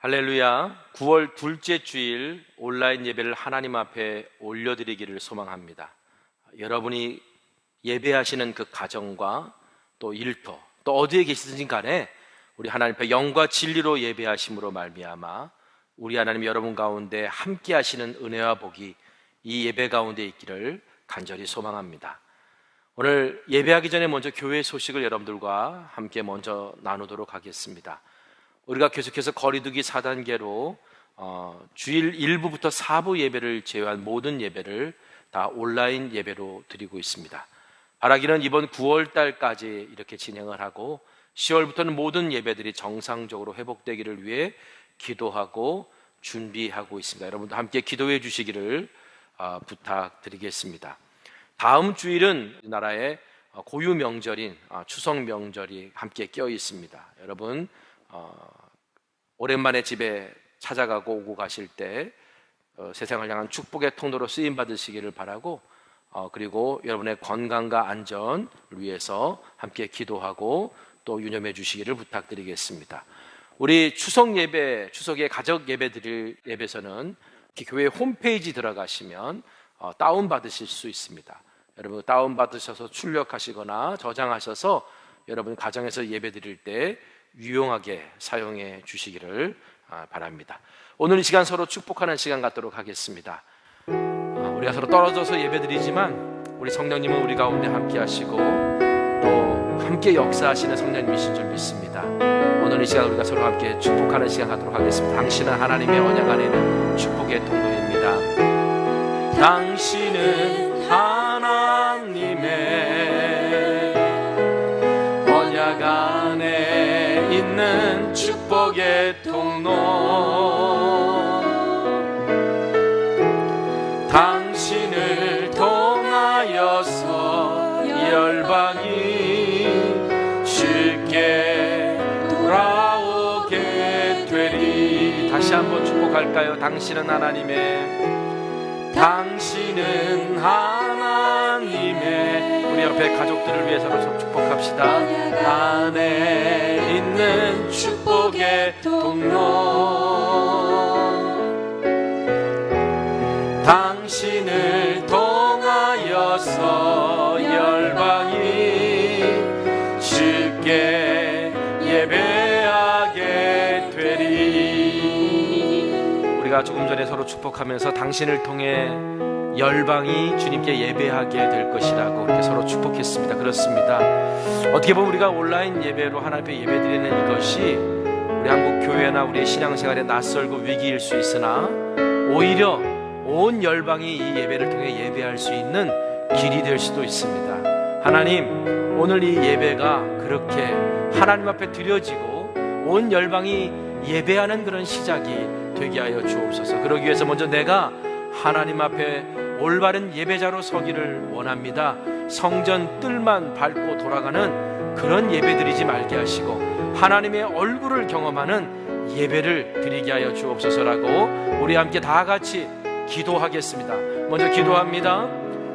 할렐루야. 9월 둘째 주일 온라인 예배를 하나님 앞에 올려드리기를 소망합니다. 여러분이 예배하시는 그 가정과 또 일터, 또 어디에 계시든지 간에 우리 하나님 앞에 영과 진리로 예배하심으로 말미암아 우리 하나님 여러분 가운데 함께 하시는 은혜와 복이 이 예배 가운데 있기를 간절히 소망합니다. 오늘 예배하기 전에 먼저 교회 소식을 여러분들과 함께 먼저 나누도록 하겠습니다. 우리가 계속해서 거리두기 4단계로 주일 1부부터 4부 예배를 제외한 모든 예배를 다 온라인 예배로 드리고 있습니다. 바라기는 이번 9월 달까지 이렇게 진행을 하고 10월부터는 모든 예배들이 정상적으로 회복되기를 위해 기도하고 준비하고 있습니다. 여러분도 함께 기도해 주시기를 부탁드리겠습니다. 다음 주일은 우리나라의 고유 명절인 추석 명절이 함께 껴 있습니다. 여러분 오랜만에 집에 찾아가고 오고 가실 때 세상을 향한 축복의 통로로 쓰임 받으시기를 바라고 그리고 여러분의 건강과 안전을 위해서 함께 기도하고 또 유념해 주시기를 부탁드리겠습니다. 우리 추석 예배, 추석의 가족 예배 드릴 예배서는 교회 홈페이지 들어가시면 다운 받으실 수 있습니다. 여러분 다운 받으셔서 출력하시거나 저장하셔서 여러분 가정에서 예배 드릴 때 유용하게 사용해 주시기를 바랍니다. 오늘 이 시간 서로 축복하는 시간 갖도록 하겠습니다. 우리가 서로 떨어져서 예배드리지만 우리 성령님은 우리 가운데 함께 하시고 또 함께 역사하시는 성령님이신 줄 믿습니다. 오늘 이 시간 우리가 서로 함께 축복하는 시간 갖도록 하겠습니다. 당신은 하나님의 언약 안에 있는 축복의 통로입니다. 당신은 하나님의 언약 안에 있는 축복의 통로, 당신을 통하여서 열방이 쉽게 돌아오게 되리. 다시 한번 축복할까요? 당신은 하나님의 우리 옆에 가족들을 위해서 축복합시다. 안에 있는 축복의 통로, 당신을 통하여서 열방이 쉽게 예배하게 되리. 우리가 조금 전에 서로 축복하면서 당신을 통해 열방이 주님께 예배하게 될 것이라고 그렇게 서로 축복했습니다. 그렇습니다. 어떻게 보면 우리가 온라인 예배로 하나님 앞에 예배드리는 이것이 우리 한국 교회나 우리의 신앙생활에 낯설고 위기일 수 있으나 오히려 온 열방이 이 예배를 통해 예배할 수 있는 길이 될 수도 있습니다. 하나님, 오늘 이 예배가 그렇게 하나님 앞에 드려지고 온 열방이 예배하는 그런 시작이 되게 하여 주옵소서. 그러기 위해서 먼저 내가 하나님 앞에 올바른 예배자로 서기를 원합니다. 성전 뜰만 밟고 돌아가는 그런 예배 드리지 말게 하시고 하나님의 얼굴을 경험하는 예배를 드리게 하여 주옵소서라고 우리 함께 다 같이 기도하겠습니다. 먼저 기도합니다.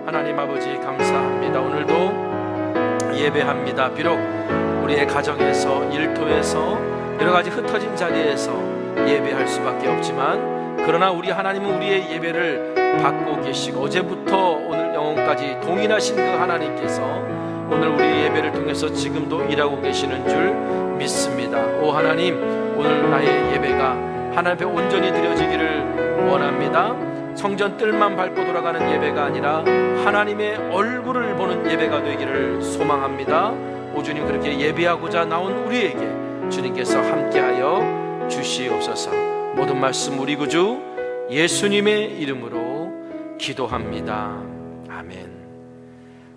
하나님 아버지 감사합니다. 오늘도 예배합니다. 비록 우리의 가정에서 일터에서 여러 가지 흩어진 자리에서 예배할 수밖에 없지만 그러나 우리 하나님은 우리의 예배를 받고 계시고 어제부터 오늘 영혼까지 동일하신 그 하나님께서 오늘 우리 예배를 통해서 지금도 일하고 계시는 줄 믿습니다. 오 하나님, 오늘 나의 예배가 하나님 앞에 온전히 드려지기를 원합니다. 성전 뜰만 밟고 돌아가는 예배가 아니라 하나님의 얼굴을 보는 예배가 되기를 소망합니다. 오 주님, 그렇게 예배하고자 나온 우리에게 주님께서 함께하여 주시옵소서. 모든 말씀 우리 구주 예수님의 이름으로 기도합니다. 아멘.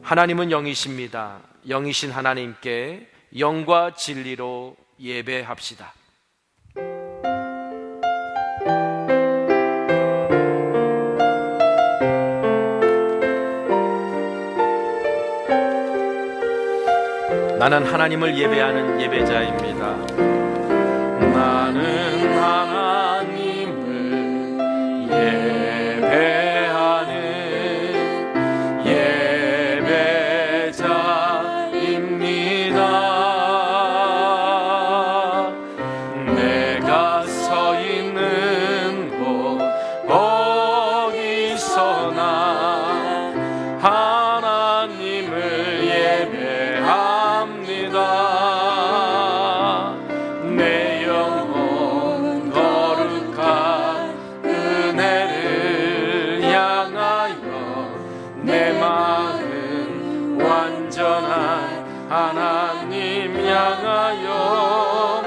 하나님은 영이십니다. 영이신 하나님께 영과 진리로 예배합시다. 나는 하나님을 예배하는 예배자입니다. 나는 하나님을 예배하는 예배자입니다. 내가 서 완전한 하나님 향하여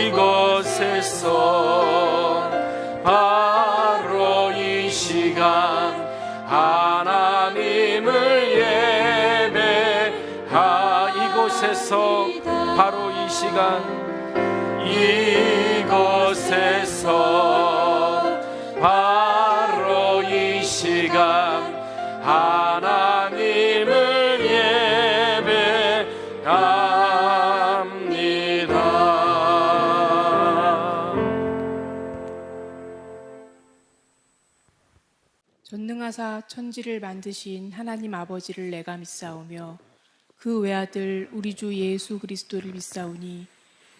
이곳에서 바로 이 시간 하나님을 예배하 이곳에서 바로 이 시간 이곳에서 바로 이 시간 하나님을 예배합니다. 전능하사 천지를 만드신 하나님 아버지를 내가 믿사오며 그 외아들 우리 주 예수 그리스도를 믿사오니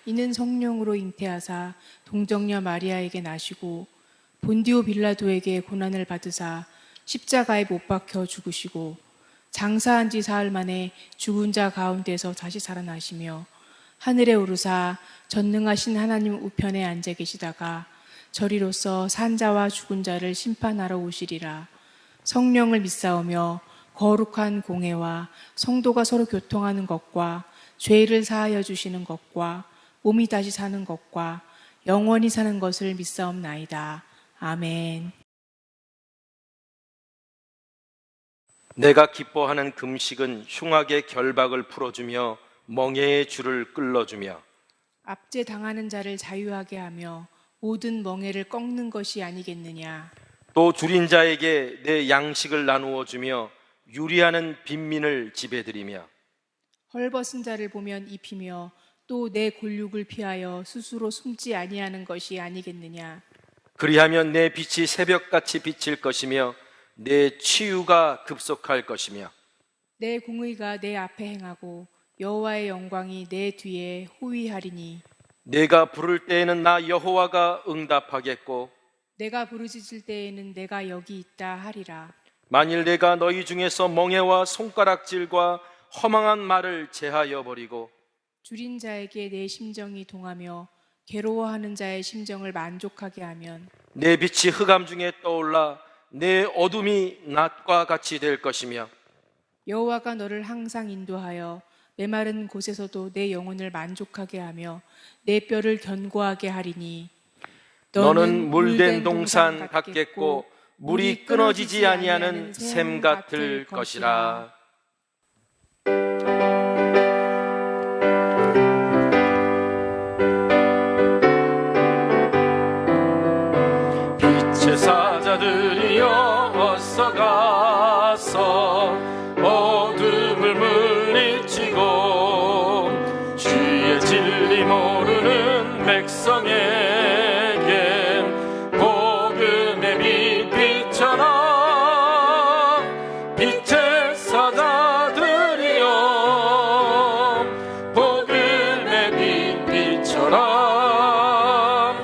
이는 성령으로 잉태하사 동정녀 마리아에게 나시고 본디오 빌라도에게 고난을 받으사 십자가에 못 박혀 죽으시고 장사한 지 사흘 만에 죽은 자 가운데서 다시 살아나시며 하늘에 오르사 전능하신 하나님 우편에 앉아 계시다가 저리로서 산자와 죽은 자를 심판하러 오시리라. 성령을 믿사오며 거룩한 공회와 성도가 서로 교통하는 것과 죄를 사하여 주시는 것과 몸이 다시 사는 것과 영원히 사는 것을 믿사옵나이다. 아멘. 내가 기뻐하는 금식은 흉악의 결박을 풀어주며 멍에의 줄을 끌어주며 압제 당하는 자를 자유하게 하며 모든 멍에를 꺾는 것이 아니겠느냐. 또 줄인 자에게 내 양식을 나누어 주며 유리하는 빈민을 지배드리며 헐벗은 자를 보면 입히며 또 내 골육을 피하여 스스로 숨지 아니하는 것이 아니겠느냐. 그리하면 내 빛이 새벽같이 비칠 것이며 내 치유가 급속할 것이며 내 공의가 내 앞에 행하고 여호와의 영광이 내 뒤에 호위하리니 내가 부를 때에는 나 여호와가 응답하겠고 내가 부르짖을 때에는 내가 여기 있다 하리라. 만일 내가 너희 중에서 멍에와 손가락질과 허망한 말을 제하여 버리고 줄인 자에게 내 심정이 동하며 괴로워하는 자의 심정을 만족하게 하면 내 빛이 흑암 중에 떠올라 내 어둠이 낮과 같이 될 것이며 여호와가 너를 항상 인도하여 메마른 곳에서도 내 영혼을 만족하게 하며 내 뼈를 견고하게 하리니 너는 물된 동산 같겠고 물이 끊어지지 아니하는 샘 같을 것이라. 빛의 사자들이여 어서 가서 어둠을 물리치고 주의 진리 모르는 백성에게 복음의 빛 비춰라. 빛의 사자들이여 복음의 빛 비춰라.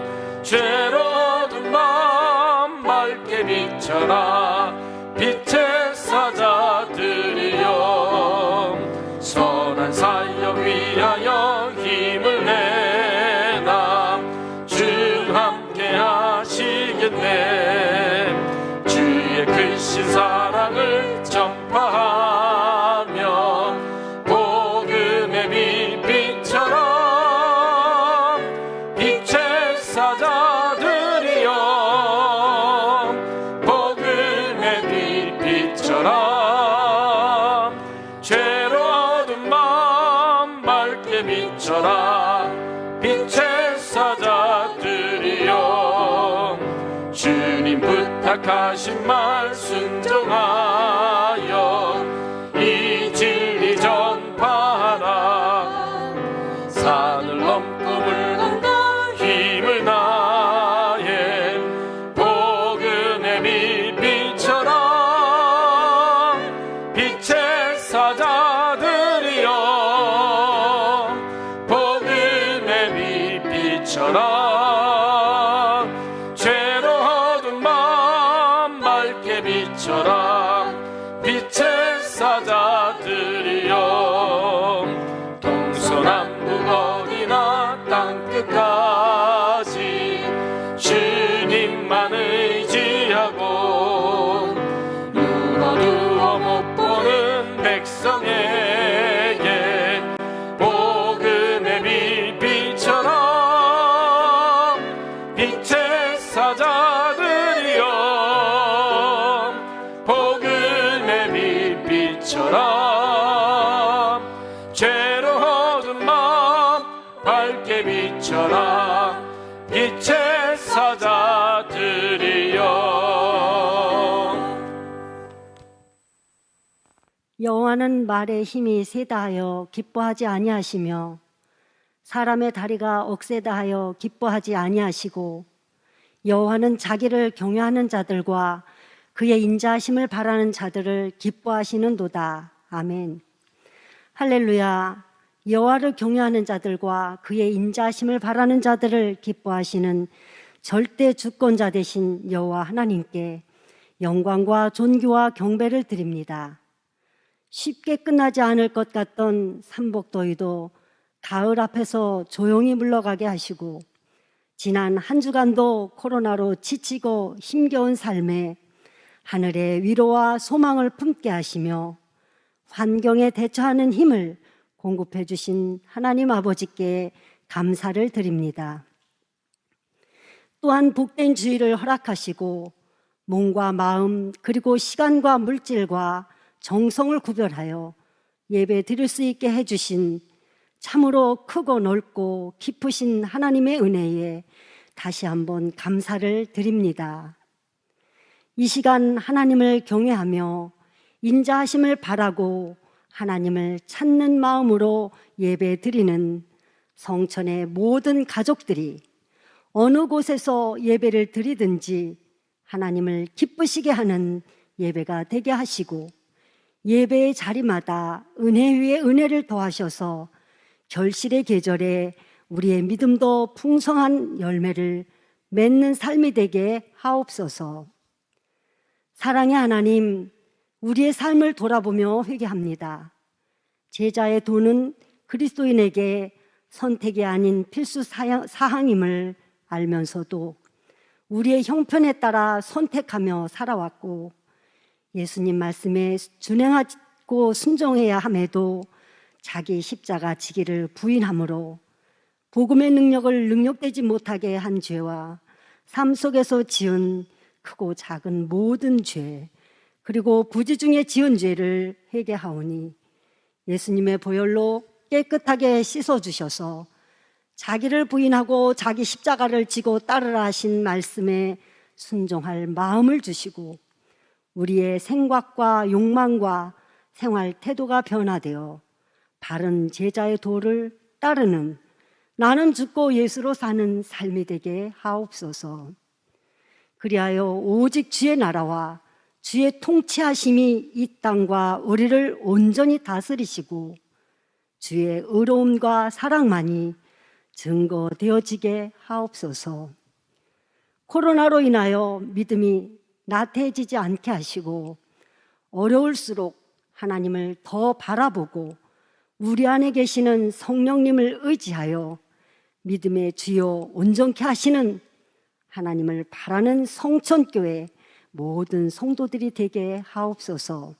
죄로 어두운 마음 맑게 비춰라. 빛의 사자들이여 선한 사역 위하여 힘을 내라. 주 함께 하시겠네. 주의 크신 사랑을 전파하며 복음의 빛 비춰라. 빛의 사자들이여 복음의 빛 비춰라. 죄로 어두운 마음 맑게 비춰라. 빛의 사자들이여 주님 부탁하신 말 순종하여 이 진리 전파하라. 산을 넘고 물 건너 힘을 다해 복음의 빛 비춰라. 빛의 사자들이여 복음의 빛 비춰라. 죄로 어두운 마음 맑게 비춰라. 빛의 사자들이여 동서남북 어디나 땅끝까지 주님만 의지하고 눈 어두워 못 보는 백성에게 복음의 빛비처럼 빛의 사자들이여 복음의 빛비처럼 죄로 어두운 마음 밝게 비춰라 빛의 사자들이여. 여호와는 말에 힘이 세다 하여 기뻐하지 아니하시며 사람의 다리가 억세다 하여 기뻐하지 아니하시고 여호와는 자기를 경외하는 자들과 그의 인자하심을 바라는 자들을 기뻐하시는도다. 아멘. 할렐루야. 여호와를 경외하는 자들과 그의 인자하심을 바라는 자들을 기뻐하시는 절대 주권자 되신 여호와 하나님께 영광과 존귀와 경배를 드립니다. 쉽게 끝나지 않을 것 같던 삼복더위도 가을 앞에서 조용히 물러가게 하시고 지난 한 주간도 코로나로 지치고 힘겨운 삶에 하늘의 위로와 소망을 품게 하시며 환경에 대처하는 힘을 공급해 주신 하나님 아버지께 감사를 드립니다. 또한 복된 주의를 허락하시고 몸과 마음 그리고 시간과 물질과 정성을 구별하여 예배 드릴 수 있게 해주신 참으로 크고 넓고 깊으신 하나님의 은혜에 다시 한번 감사를 드립니다. 이 시간 하나님을 경외하며 인자하심을 바라고 하나님을 찾는 마음으로 예배 드리는 성천의 모든 가족들이 어느 곳에서 예배를 드리든지 하나님을 기쁘시게 하는 예배가 되게 하시고 예배의 자리마다 은혜 위에 은혜를 더하셔서 결실의 계절에 우리의 믿음도 풍성한 열매를 맺는 삶이 되게 하옵소서. 사랑의 하나님, 우리의 삶을 돌아보며 회개합니다. 제자의 도는 그리스도인에게 선택이 아닌 필수 사항임을 알면서도 우리의 형편에 따라 선택하며 살아왔고 예수님 말씀에 준행하고 순종해야 함에도 자기 십자가 지기를 부인함으로 복음의 능력을 능력되지 못하게 한 죄와 삶 속에서 지은 크고 작은 모든 죄 그리고 부지 중에 지은 죄를 회개하오니 예수님의 보혈로 깨끗하게 씻어주셔서 자기를 부인하고 자기 십자가를 지고 따르라 하신 말씀에 순종할 마음을 주시고 우리의 생각과 욕망과 생활 태도가 변화되어 바른 제자의 도를 따르는 나는 죽고 예수로 사는 삶이 되게 하옵소서. 그리하여 오직 주의 나라와 주의 통치하심이 이 땅과 우리를 온전히 다스리시고 주의 의로움과 사랑만이 증거되어지게 하옵소서. 코로나로 인하여 믿음이 나태해지지 않게 하시고 어려울수록 하나님을 더 바라보고 우리 안에 계시는 성령님을 의지하여 믿음의 주요 온전케 하시는 하나님을 바라는 성천교회 모든 성도들이 되게 하옵소서.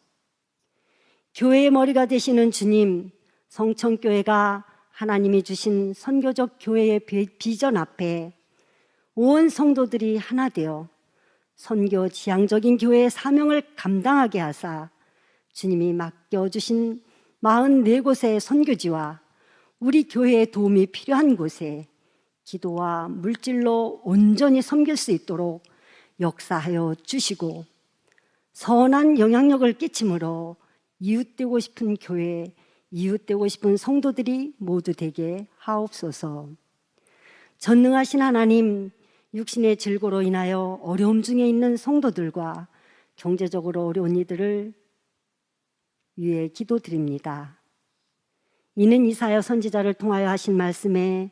교회의 머리가 되시는 주님, 성천교회가 하나님이 주신 선교적 교회의 비전 앞에 온 성도들이 하나 되어 선교 지향적인 교회의 사명을 감당하게 하사 주님이 맡겨주신 44곳의 선교지와 우리 교회의 도움이 필요한 곳에 기도와 물질로 온전히 섬길 수 있도록 역사하여 주시고 선한 영향력을 끼침으로 이웃되고 싶은 교회, 이웃되고 싶은 성도들이 모두 되게 하옵소서. 전능하신 하나님, 육신의 질고로 인하여 어려움 중에 있는 성도들과 경제적으로 어려운 이들을 위해 기도드립니다. 이는 이사야 선지자를 통하여 하신 말씀에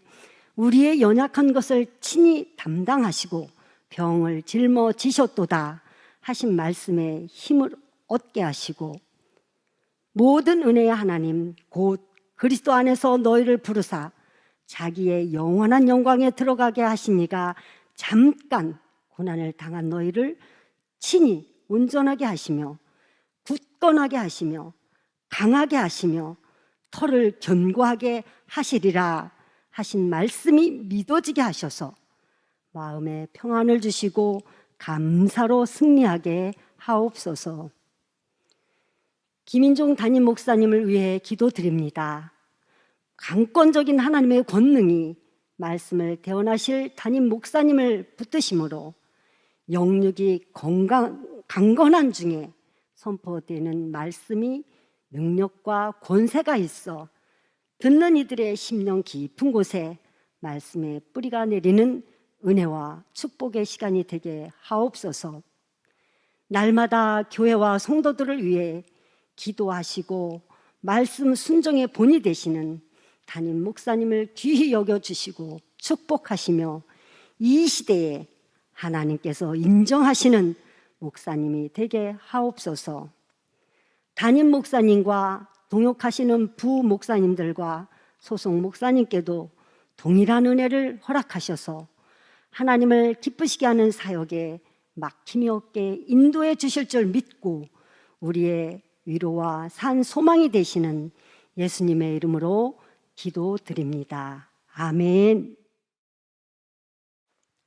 우리의 연약한 것을 친히 담당하시고 병을 짊어지셨도다 하신 말씀에 힘을 얻게 하시고 모든 은혜의 하나님 곧 그리스도 안에서 너희를 부르사 자기의 영원한 영광에 들어가게 하시니가 잠깐 고난을 당한 너희를 친히 온전하게 하시며 굳건하게 하시며 강하게 하시며 털을 견고하게 하시리라 하신 말씀이 믿어지게 하셔서 마음에 평안을 주시고 감사로 승리하게 하옵소서. 김인종 담임 목사님을 위해 기도드립니다. 강권적인 하나님의 권능이 말씀을 대언하실 담임 목사님을 붙드심으로 영육이 강건한 중에 선포되는 말씀이 능력과 권세가 있어 듣는 이들의 심령 깊은 곳에 말씀의 뿌리가 내리는 은혜와 축복의 시간이 되게 하옵소서. 날마다 교회와 성도들을 위해 기도하시고 말씀 순종의 본이 되시는 담임 목사님을 귀히 여겨주시고 축복하시며 이 시대에 하나님께서 인정하시는 목사님이 되게 하옵소서. 담임 목사님과 동역하시는 부목사님들과 소속 목사님께도 동일한 은혜를 허락하셔서 하나님을 기쁘시게 하는 사역에 막힘이 없게 인도해 주실 줄 믿고 우리의 위로와 산 소망이 되시는 예수님의 이름으로 기도드립니다. 아멘.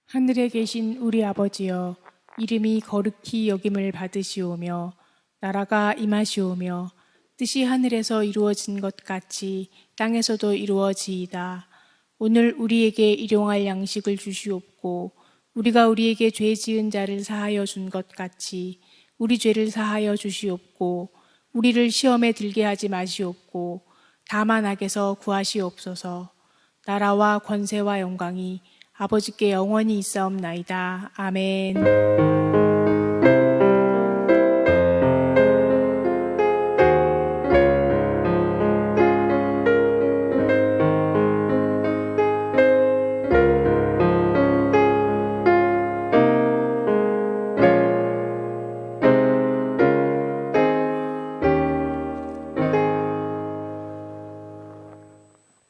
하늘에 계신 우리 아버지여, 이름이 거룩히 여김을 받으시오며 나라가 임하시오며 뜻이 하늘에서 이루어진 것 같이 땅에서도 이루어지이다. 오늘 우리에게 일용할 양식을 주시옵고 우리가 우리에게 죄 지은 자를 사하여 준 것 같이 우리 죄를 사하여 주시옵고 우리를 시험에 들게 하지 마시옵고 다만 악에서 구하시옵소서. 나라와 권세와 영광이 아버지께 영원히 있사옵나이다. 아멘.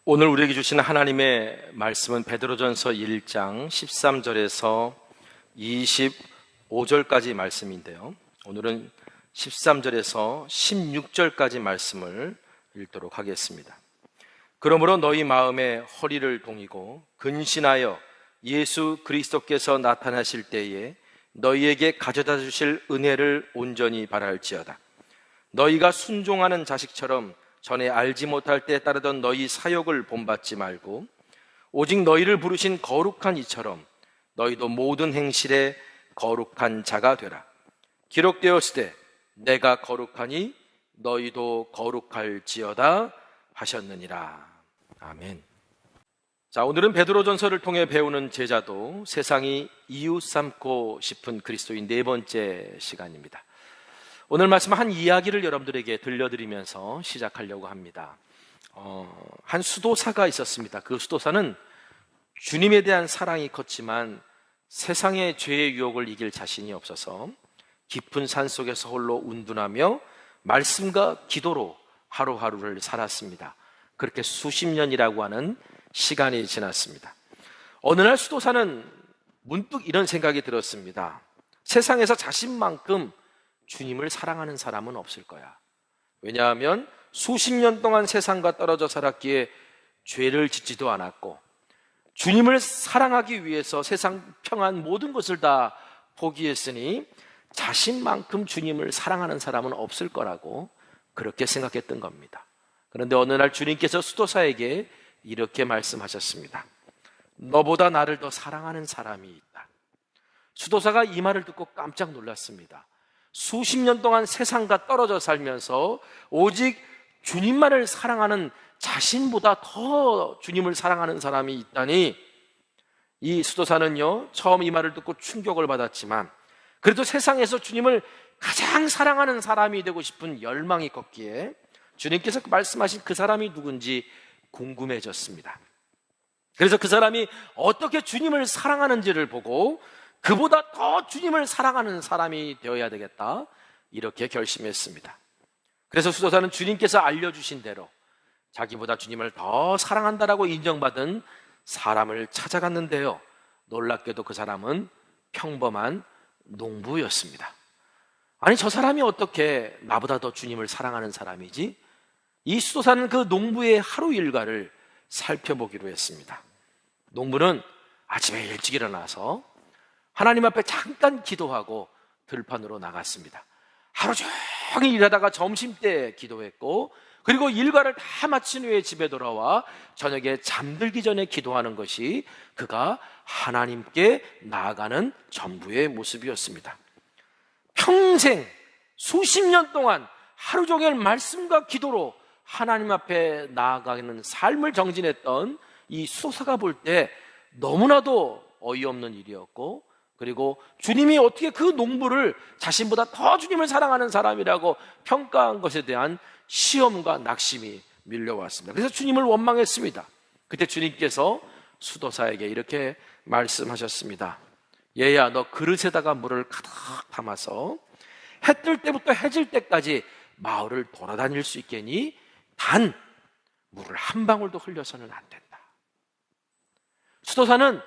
오늘 우리에게 주시는 하나님의 말씀은 베드로전서 1장 13절에서 25절까지 말씀인데요. 오늘은 13절에서 16절까지 말씀을 읽도록 하겠습니다. 그러므로 너희 마음에 허리를 동이고 근신하여 예수 그리스도께서 나타나실 때에 너희에게 가져다 주실 은혜를 온전히 바랄지어다. 너희가 순종하는 자식처럼 전에 알지 못할 때 따르던 너희 사욕을 본받지 말고 오직 너희를 부르신 거룩한 이처럼 너희도 모든 행실에 거룩한 자가 되라. 기록되었으되 내가 거룩하니 너희도 거룩할지어다 하셨느니라. 아멘. 자, 오늘은 베드로전서를 통해 배우는 제자도 세상이 이웃 삼고 싶은 그리스도인 네 번째 시간입니다. 오늘 말씀 한 이야기를 여러분들에게 들려드리면서 시작하려고 합니다. 한 수도사가 있었습니다. 그 수도사는 주님에 대한 사랑이 컸지만 세상의 죄의 유혹을 이길 자신이 없어서 깊은 산 속에서 홀로 운둔하며 말씀과 기도로 하루하루를 살았습니다. 그렇게 수십 년이라고 하는 시간이 지났습니다. 어느 날 수도사는 문득 이런 생각이 들었습니다. 세상에서 자신만큼 주님을 사랑하는 사람은 없을 거야. 왜냐하면 수십 년 동안 세상과 떨어져 살았기에 죄를 짓지도 않았고 주님을 사랑하기 위해서 세상 평안 모든 것을 다 포기했으니 자신만큼 주님을 사랑하는 사람은 없을 거라고 그렇게 생각했던 겁니다. 그런데 어느 날 주님께서 수도사에게 이렇게 말씀하셨습니다. 너보다 나를 더 사랑하는 사람이 있다. 수도사가 이 말을 듣고 깜짝 놀랐습니다. 수십 년 동안 세상과 떨어져 살면서 오직 주님만을 사랑하는 자신보다 더 주님을 사랑하는 사람이 있다니. 이 수도사는요, 처음 이 말을 듣고 충격을 받았지만 그래도 세상에서 주님을 가장 사랑하는 사람이 되고 싶은 열망이 컸기에 주님께서 말씀하신 그 사람이 누군지 궁금해졌습니다. 그래서 그 사람이 어떻게 주님을 사랑하는지를 보고 그보다 더 주님을 사랑하는 사람이 되어야 되겠다, 이렇게 결심했습니다. 그래서 수도사는 주님께서 알려주신 대로 자기보다 주님을 더 사랑한다라고 인정받은 사람을 찾아갔는데요, 놀랍게도 그 사람은 평범한 농부였습니다. 아니, 저 사람이 어떻게 나보다 더 주님을 사랑하는 사람이지? 이 수도사는 그 농부의 하루 일과를 살펴보기로 했습니다. 농부는 아침에 일찍 일어나서 하나님 앞에 잠깐 기도하고 들판으로 나갔습니다. 하루 종일 일하다가 점심때 기도했고, 그리고 일과를 다 마친 후에 집에 돌아와 저녁에 잠들기 전에 기도하는 것이 그가 하나님께 나아가는 전부의 모습이었습니다. 평생 수십 년 동안 하루 종일 말씀과 기도로 하나님 앞에 나아가는 삶을 정진했던 이 수도사가 볼 때 너무나도 어이없는 일이었고, 그리고 주님이 어떻게 그 농부를 자신보다 더 주님을 사랑하는 사람이라고 평가한 것에 대한 시험과 낙심이 밀려왔습니다. 그래서 주님을 원망했습니다. 그때 주님께서 수도사에게 이렇게 말씀하셨습니다. 얘야, 너 그릇에다가 물을 가득 담아서 해 뜰 때부터 해질 때까지 마을을 돌아다닐 수 있겠니? 단 물을 한 방울도 흘려서는 안 된다. 수도사는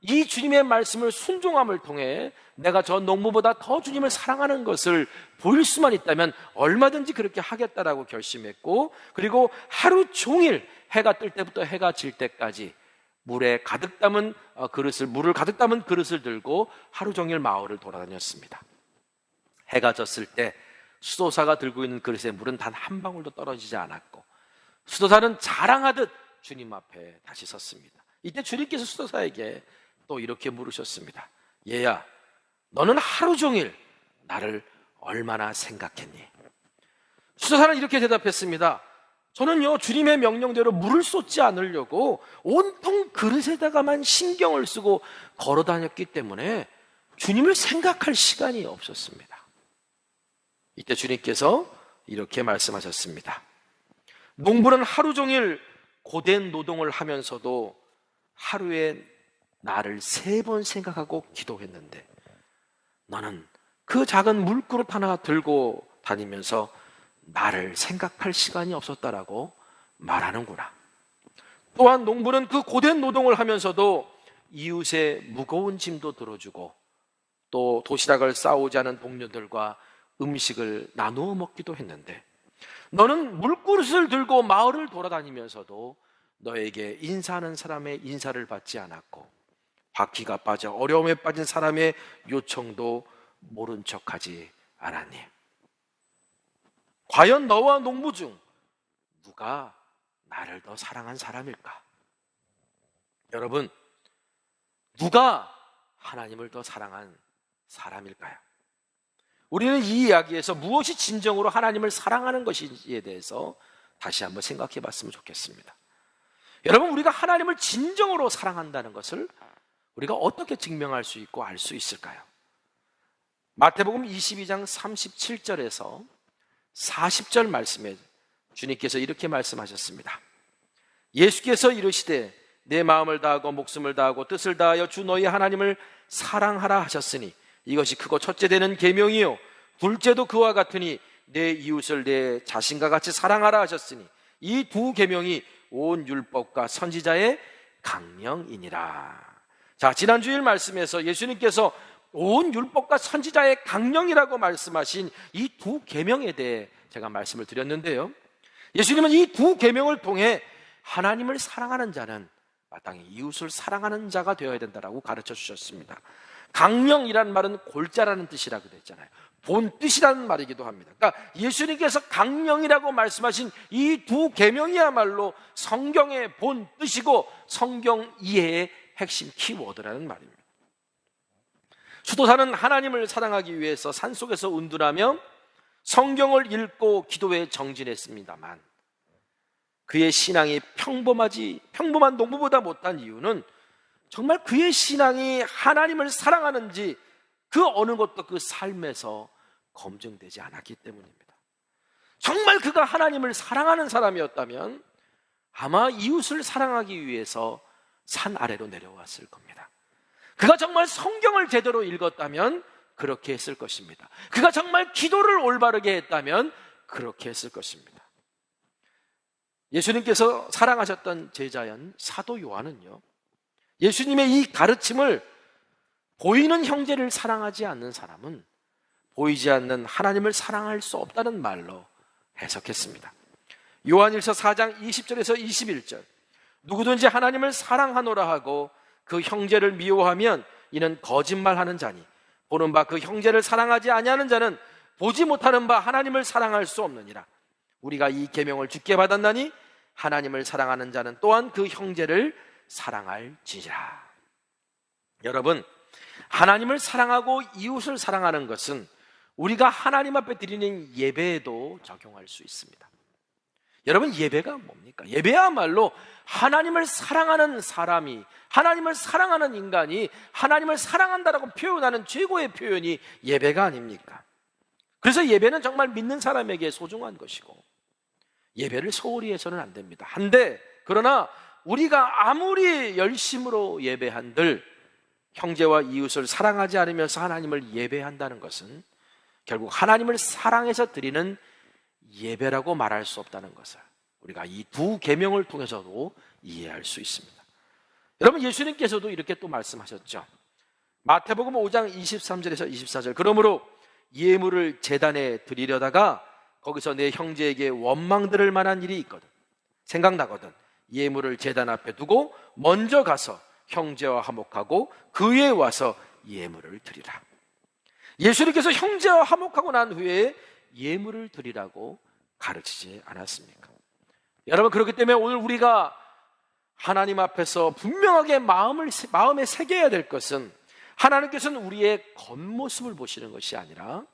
이 주님의 말씀을 순종함을 통해 내가 저 농부보다 더 주님을 사랑하는 것을 보일 수만 있다면 얼마든지 그렇게 하겠다라고 결심했고, 그리고 하루 종일 해가 뜰 때부터 해가 질 때까지 물을 가득 담은 그릇을 들고 하루 종일 마을을 돌아다녔습니다. 해가 졌을 때 수도사가 들고 있는 그릇에 물은 단 한 방울도 떨어지지 않았고, 수도사는 자랑하듯 주님 앞에 다시 섰습니다. 이때 주님께서 수도사에게 또 이렇게 물으셨습니다. 얘야, 너는 하루 종일 나를 얼마나 생각했니? 수도사는 이렇게 대답했습니다. 저는요, 주님의 명령대로 물을 쏟지 않으려고 온통 그릇에다가만 신경을 쓰고 걸어 다녔기 때문에 주님을 생각할 시간이 없었습니다. 이때 주님께서 이렇게 말씀하셨습니다. 농부는 하루 종일 고된 노동을 하면서도 하루에 나를 3번 생각하고 기도했는데 너는 그 작은 물그릇 하나 들고 다니면서 나를 생각할 시간이 없었다라고 말하는구나. 또한 농부는 그 고된 노동을 하면서도 이웃의 무거운 짐도 들어주고 또 도시락을 싸오지 않은 동료들과 음식을 나누어 먹기도 했는데 너는 물그릇을 들고 마을을 돌아다니면서도 너에게 인사하는 사람의 인사를 받지 않았고 바퀴가 빠져 어려움에 빠진 사람의 요청도 모른 척하지 않았니? 과연 너와 농부 중 누가 나를 더 사랑한 사람일까? 여러분, 누가 하나님을 더 사랑한 사람일까요? 우리는 이 이야기에서 무엇이 진정으로 하나님을 사랑하는 것인지에 대해서 다시 한번 생각해 봤으면 좋겠습니다. 여러분, 우리가 하나님을 진정으로 사랑한다는 것을 우리가 어떻게 증명할 수 있고 알 수 있을까요? 마태복음 22장 37절에서 40절 말씀에 주님께서 이렇게 말씀하셨습니다. 예수께서 이르시되 내 마음을 다하고 목숨을 다하고 뜻을 다하여 주 너희 하나님을 사랑하라 하셨으니 이것이 크고 첫째 되는 계명이요 둘째도 그와 같으니 내 이웃을 내 자신과 같이 사랑하라 하셨으니 이 두 계명이 온 율법과 선지자의 강령이니라. 자, 지난 주일 말씀에서 예수님께서 온 율법과 선지자의 강령이라고 말씀하신 이 두 계명에 대해 제가 말씀을 드렸는데요, 예수님은 이 두 계명을 통해 하나님을 사랑하는 자는 마땅히 이웃을 사랑하는 자가 되어야 된다라고 가르쳐 주셨습니다. 강령이라는 말은 골자라는 뜻이라고 했잖아요. 본 뜻이라는 말이기도 합니다. 그러니까 예수님께서 강령이라고 말씀하신 이 두 계명이야말로 성경의 본 뜻이고 성경 이해의 핵심 키워드라는 말입니다. 수도사는 하나님을 사랑하기 위해서 산속에서 운둔하며 성경을 읽고 기도에 정진했습니다만 그의 신앙이 평범한 농부보다 못한 이유는 정말 그의 신앙이 하나님을 사랑하는지 그 어느 것도 그 삶에서 검증되지 않았기 때문입니다. 정말 그가 하나님을 사랑하는 사람이었다면 아마 이웃을 사랑하기 위해서 산 아래로 내려왔을 겁니다. 그가 정말 성경을 제대로 읽었다면 그렇게 했을 것입니다. 그가 정말 기도를 올바르게 했다면 그렇게 했을 것입니다. 예수님께서 사랑하셨던 제자연 사도 요한은요, 예수님의 이 가르침을 보이는 형제를 사랑하지 않는 사람은 보이지 않는 하나님을 사랑할 수 없다는 말로 해석했습니다. 요한일서 4장 20절에서 21절, 누구든지 하나님을 사랑하노라 하고 그 형제를 미워하면 이는 거짓말하는 자니 보는 바 그 형제를 사랑하지 아니하는 자는 보지 못하는 바 하나님을 사랑할 수 없느니라. 우리가 이 계명을 주께 받았나니 하나님을 사랑하는 자는 또한 그 형제를 사랑할지니라. 여러분, 하나님을 사랑하고 이웃을 사랑하는 것은 우리가 하나님 앞에 드리는 예배에도 적용할 수 있습니다. 여러분, 예배가 뭡니까? 예배야말로 하나님을 사랑하는 사람이, 하나님을 사랑하는 인간이 하나님을 사랑한다라고 표현하는 최고의 표현이 예배가 아닙니까? 그래서 예배는 정말 믿는 사람에게 소중한 것이고 예배를 소홀히 해서는 안 됩니다. 한데 그러나 우리가 아무리 열심으로 예배한들 형제와 이웃을 사랑하지 않으면서 하나님을 예배한다는 것은 결국 하나님을 사랑해서 드리는 예배라고 말할 수 없다는 것을 우리가 이 두 계명을 통해서도 이해할 수 있습니다. 여러분, 예수님께서도 이렇게 또 말씀하셨죠. 마태복음 5장 23절에서 24절, 그러므로 예물을 제단에 드리려다가 거기서 내 형제에게 원망 들을 만한 일이 있거든, 생각나거든, 예물을 제단 앞에 두고 먼저 가서 형제와 화목하고 그에 와서 예물을 드리라. 예수님께서 형제와 화목하고 난 후에 예물을 드리라고 가르치지 않았습니까? 여러분, 그렇기 때문에 오늘 우리가 하나님 앞에서 분명하게 마음에 새겨야 될 것은 하나님께서는 우리의 겉모습을 보시는 것이 아니라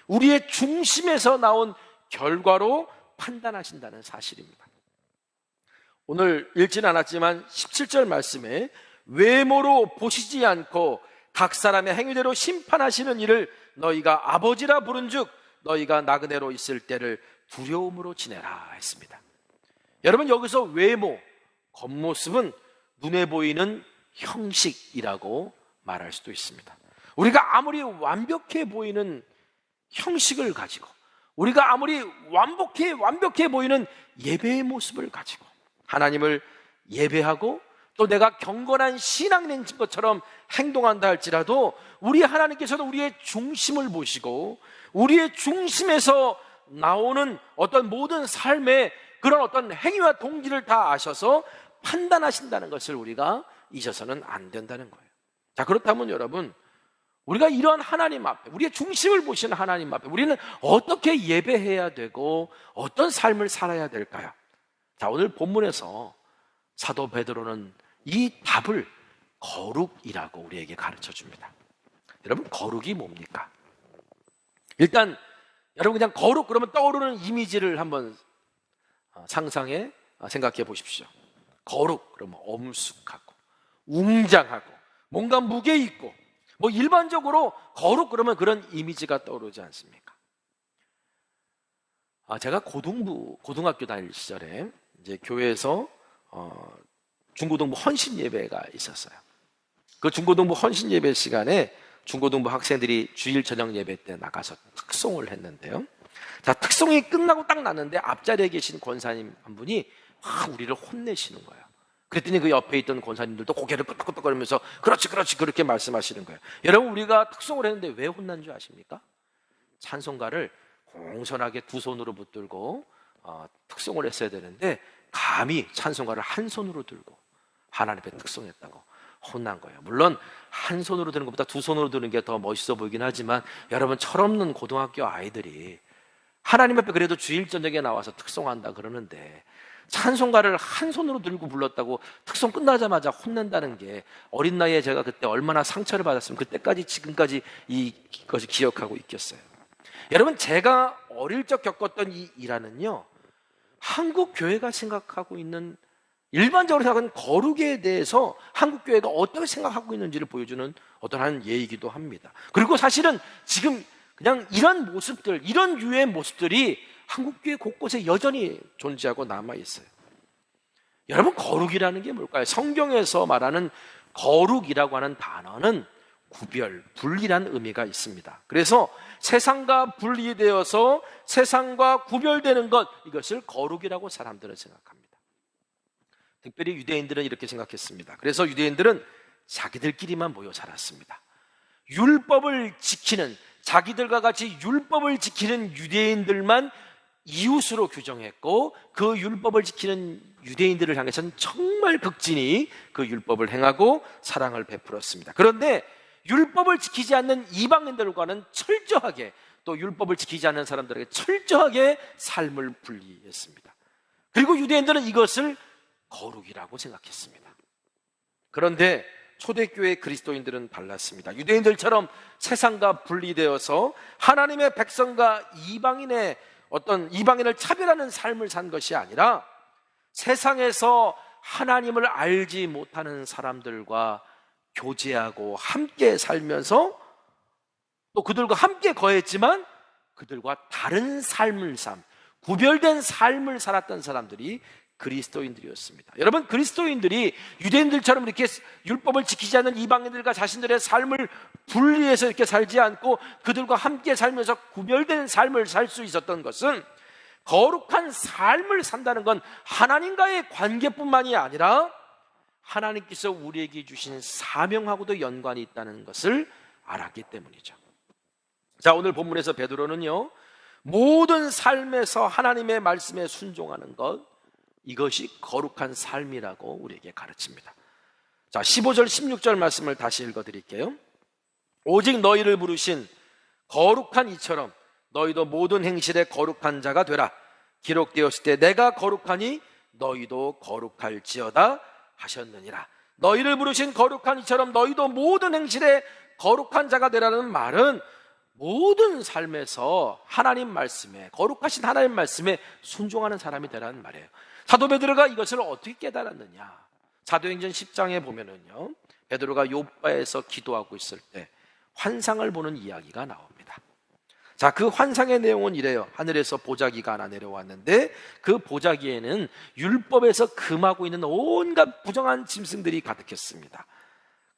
우리의 중심에서 나온 결과로 판단하신다는 사실입니다. 오늘 읽지는 않았지만 17절 말씀에 외모로 보시지 않고 각 사람의 행위대로 심판하시는 이를 너희가 아버지라 부른즉 너희가 나그네로 있을 때를 두려움으로 지내라 했습니다. 여러분, 여기서 외모, 겉모습은 눈에 보이는 형식이라고 말할 수도 있습니다. 우리가 아무리 완벽해 보이는 형식을 가지고, 우리가 아무리 완벽해 보이는 예배의 모습을 가지고 하나님을 예배하고 또 내가 경건한 신앙인 것처럼 행동한다 할지라도 우리 하나님께서는 우리의 중심을 보시고 우리의 중심에서 나오는 어떤 모든 삶의 그런 어떤 행위와 동기를 다 아셔서 판단하신다는 것을 우리가 잊어서는 안 된다는 거예요. 자, 그렇다면 여러분, 우리가 이런 하나님 앞에, 우리의 중심을 보시는 하나님 앞에 우리는 어떻게 예배해야 되고 어떤 삶을 살아야 될까요? 자, 오늘 본문에서 사도 베드로는 이 답을 거룩이라고 우리에게 가르쳐 줍니다. 여러분, 거룩이 뭡니까? 일단 여러분, 그냥 거룩 그러면 떠오르는 이미지를 한번 생각해 보십시오. 거룩 그러면 엄숙하고 웅장하고 뭔가 무게 있고, 뭐 일반적으로 거룩 그러면 그런 이미지가 떠오르지 않습니까? 제가 고등학교 다닐 시절에 이제 교회에서 중고등부 헌신 예배가 있었어요. 그 중고등부 헌신 예배 시간에 중고등부 학생들이 주일 저녁 예배 때 나가서 특송을 했는데요. 자, 특송이 끝나고 딱 났는데 앞자리에 계신 권사님 한 분이 우리를 혼내시는 거예요. 그랬더니 그 옆에 있던 권사님들도 고개를 끄덕끄덕거리면서 그렇지 그렇게 말씀하시는 거예요. 여러분, 우리가 특송을 했는데 왜 혼난 줄 아십니까? 찬송가를 공손하게 두 손으로 붙들고 특송을 했어야 되는데 감히 찬송가를 한 손으로 들고 하나님 앞에 특송했다고 혼난 거예요. 물론 한 손으로 드는 것보다 두 손으로 드는 게 더 멋있어 보이긴 하지만 여러분, 철없는 고등학교 아이들이 하나님 앞에 그래도 주일 저녁에 나와서 특송한다 그러는데 찬송가를 한 손으로 들고 불렀다고 특송 끝나자마자 혼낸다는 게 어린 나이에 제가 그때 얼마나 상처를 받았으면 그때까지 지금까지 이것을 기억하고 있겠어요. 여러분, 제가 어릴 적 겪었던 이 일화는요, 한국 교회가 생각하고 있는, 일반적으로 생각하는 거룩에 대해서 한국 교회가 어떻게 생각하고 있는지를 보여주는 어떠한 예이기도 합니다. 그리고 사실은 지금 그냥 이런 모습들, 이런 유의 모습들이 한국 교회 곳곳에 여전히 존재하고 남아 있어요. 여러분, 거룩이라는 게 뭘까요? 성경에서 말하는 거룩이라고 하는 단어는 구별, 분리라는 의미가 있습니다. 그래서 세상과 분리되어서 세상과 구별되는 것, 이것을 거룩이라고 사람들은 생각합니다. 특별히 유대인들은 이렇게 생각했습니다. 그래서 유대인들은 자기들끼리만 모여 살았습니다. 율법을 지키는, 자기들과 같이 율법을 지키는 유대인들만 이웃으로 규정했고, 그 율법을 지키는 유대인들을 향해서는 정말 극진히 그 율법을 행하고 사랑을 베풀었습니다. 그런데 율법을 지키지 않는 이방인들과는 철저하게, 또 율법을 지키지 않는 사람들에게 철저하게 삶을 분리했습니다. 그리고 유대인들은 이것을 거룩이라고 생각했습니다. 그런데 초대교회 그리스도인들은 달랐습니다. 유대인들처럼 세상과 분리되어서 하나님의 백성과 이방인의 어떤 이방인을 차별하는 삶을 산 것이 아니라, 세상에서 하나님을 알지 못하는 사람들과 교제하고 함께 살면서, 또 그들과 함께 거했지만 그들과 다른 삶을 구별된 삶을 살았던 사람들이 그리스도인들이었습니다. 여러분, 그리스도인들이 유대인들처럼 이렇게 율법을 지키지 않는 이방인들과 자신들의 삶을 분리해서 이렇게 살지 않고 그들과 함께 살면서 구별된 삶을 살 수 있었던 것은, 거룩한 삶을 산다는 건 하나님과의 관계뿐만이 아니라 하나님께서 우리에게 주신 사명하고도 연관이 있다는 것을 알았기 때문이죠. 자, 오늘 본문에서 베드로는요, 모든 삶에서 하나님의 말씀에 순종하는 것, 이것이 거룩한 삶이라고 우리에게 가르칩니다. 자, 15절 16절 말씀을 다시 읽어드릴게요. 오직 너희를 부르신 거룩한 이처럼 너희도 모든 행실에 거룩한 자가 되라. 기록되었을 때 내가 거룩하니 너희도 거룩할지어다 하셨느니라. 너희를 부르신 거룩한 이처럼 너희도 모든 행실에 거룩한 자가 되라는 말은, 모든 삶에서 하나님 말씀에, 거룩하신 하나님 말씀에 순종하는 사람이 되라는 말이에요. 사도 베드로가 이것을 어떻게 깨달았느냐? 사도행전 10장에 보면은요, 베드로가 요바에서 기도하고 있을 때 환상을 보는 이야기가 나옵니다. 자, 그 환상의 내용은 이래요. 하늘에서 보자기가 하나 내려왔는데 그 보자기에는 율법에서 금하고 있는 온갖 부정한 짐승들이 가득했습니다.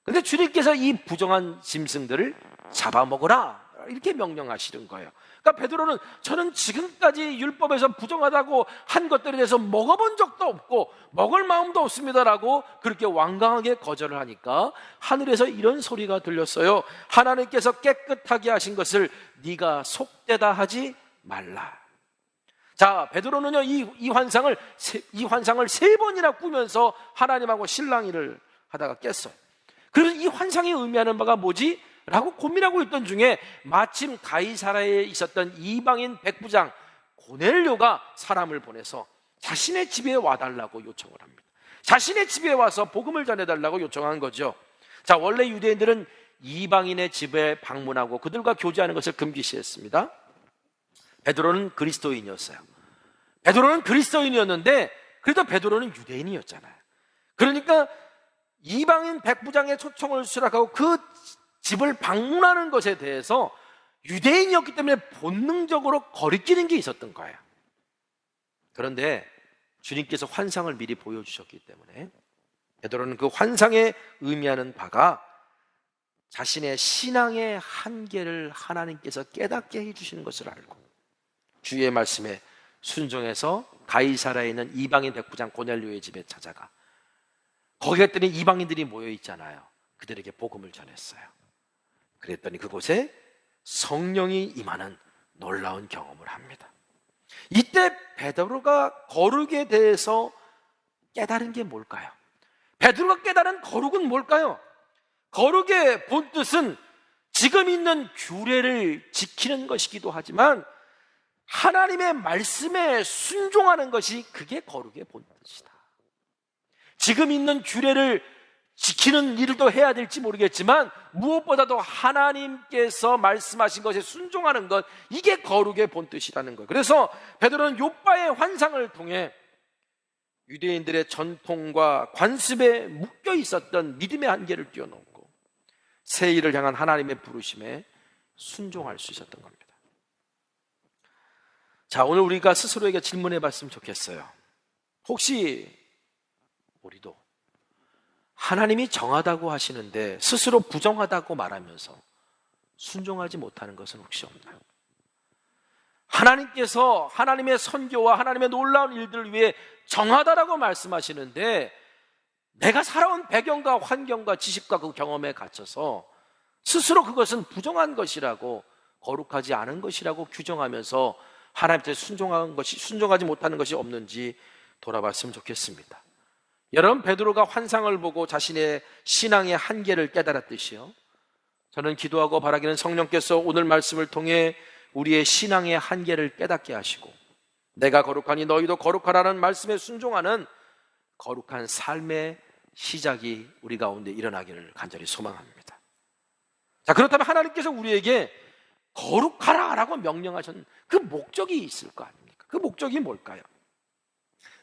그런데 주님께서 이 부정한 짐승들을 잡아먹으라, 이렇게 명령하시는 거예요. 그러니까 베드로는, 저는 지금까지 율법에서 부정하다고 한 것들에 대해서 먹어본 적도 없고 먹을 마음도 없습니다라고 그렇게 완강하게 거절을 하니까 하늘에서 이런 소리가 들렸어요. 하나님께서 깨끗하게 하신 것을 네가 속되다 하지 말라. 자, 베드로는요, 이 환상을 3번이나 꾸면서 하나님하고 실랑이를 하다가 깼어요. 그래서 이 환상이 의미하는 바가 뭐지? 라고 고민하고 있던 중에 마침 가이사라에 있었던 이방인 백부장 고넬료가 사람을 보내서 자신의 집에 와달라고 요청을 합니다. 자신의 집에 와서 복음을 전해달라고 요청한 거죠. 자, 원래 유대인들은 이방인의 집에 방문하고 그들과 교제하는 것을 금기시했습니다. 베드로는 그리스도인이었어요. 베드로는 그리스도인이었는데 그래도 베드로는 유대인이었잖아요. 그러니까 이방인 백부장의 초청을 수락하고 그 집을 방문하는 것에 대해서 유대인이었기 때문에 본능적으로 거리끼는 게 있었던 거예요. 그런데 주님께서 환상을 미리 보여주셨기 때문에 베드로는 그 환상에 의미하는 바가 자신의 신앙의 한계를 하나님께서 깨닫게 해주시는 것을 알고 주의 말씀에 순종해서 가이사라에 있는 이방인 백부장 고넬료의 집에 찾아가, 거기 갔더니 이방인들이 모여 있잖아요. 그들에게 복음을 전했어요. 그랬더니 그곳에 성령이 임하는 놀라운 경험을 합니다. 이때 베드로가 거룩에 대해서 깨달은 게 뭘까요? 베드로가 깨달은 거룩은 뭘까요? 거룩의 본뜻은 지금 있는 규례를 지키는 것이기도 하지만 하나님의 말씀에 순종하는 것이, 그게 거룩의 본뜻이다. 지금 있는 규례를 지키는 일도 해야 될지 모르겠지만 무엇보다도 하나님께서 말씀하신 것에 순종하는 것, 이게 거룩의 본뜻이라는 거예요. 그래서 베드로는 욥바의 환상을 통해 유대인들의 전통과 관습에 묶여 있었던 믿음의 한계를 뛰어넘고 새 일을 향한 하나님의 부르심에 순종할 수 있었던 겁니다. 자, 오늘 우리가 스스로에게 질문해 봤으면 좋겠어요. 혹시 우리도 하나님이 정하다고 하시는데 스스로 부정하다고 말하면서 순종하지 못하는 것은 혹시 없나요? 하나님께서 하나님의 선교와 하나님의 놀라운 일들을 위해 정하다라고 말씀하시는데 내가 살아온 배경과 환경과 지식과 그 경험에 갇혀서 스스로 그것은 부정한 것이라고, 거룩하지 않은 것이라고 규정하면서 하나님께 순종하지 못하는 것이 없는지 돌아봤으면 좋겠습니다. 여러분, 베드로가 환상을 보고 자신의 신앙의 한계를 깨달았듯이요, 저는 기도하고 바라기는 성령께서 오늘 말씀을 통해 우리의 신앙의 한계를 깨닫게 하시고 내가 거룩하니 너희도 거룩하라는 말씀에 순종하는 거룩한 삶의 시작이 우리 가운데 일어나기를 간절히 소망합니다. 자, 그렇다면 하나님께서 우리에게 거룩하라라고 명령하신 그 목적이 있을 거 아닙니까? 그 목적이 뭘까요?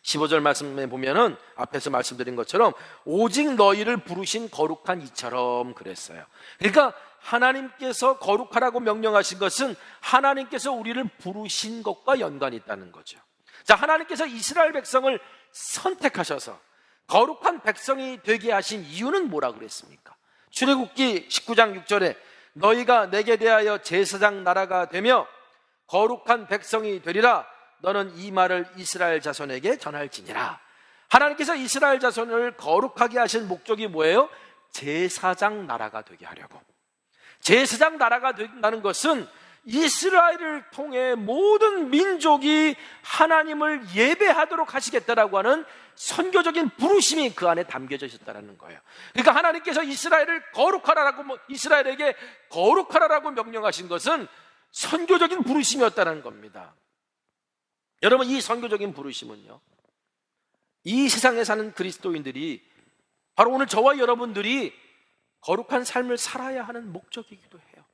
15절 말씀에 보면은 앞에서 말씀드린 것처럼 오직 너희를 부르신 거룩한 이처럼 그랬어요. 그러니까 하나님께서 거룩하라고 명령하신 것은 하나님께서 우리를 부르신 것과 연관이 있다는 거죠. 자, 하나님께서 이스라엘 백성을 선택하셔서 거룩한 백성이 되게 하신 이유는 뭐라고 그랬습니까? 출애굽기 19장 6절에 너희가 내게 대하여 제사장 나라가 되며 거룩한 백성이 되리라. 너는 이 말을 이스라엘 자손에게 전할지니라. 하나님께서 이스라엘 자손을 거룩하게 하신 목적이 뭐예요? 제사장 나라가 되게 하려고. 제사장 나라가 된다는 것은 이스라엘을 통해 모든 민족이 하나님을 예배하도록 하시겠다라고 하는 선교적인 부르심이 그 안에 담겨져 있었다는 거예요. 그러니까 하나님께서 이스라엘을 거룩하라라고, 이스라엘에게 거룩하라라고 명령하신 것은 선교적인 부르심이었다는 겁니다. 여러분, 이 선교적인 부르심은요, 이 세상에 사는 그리스도인들이, 바로 오늘 저와 여러분들이 거룩한 삶을 살아야 하는 목적이기도 해요.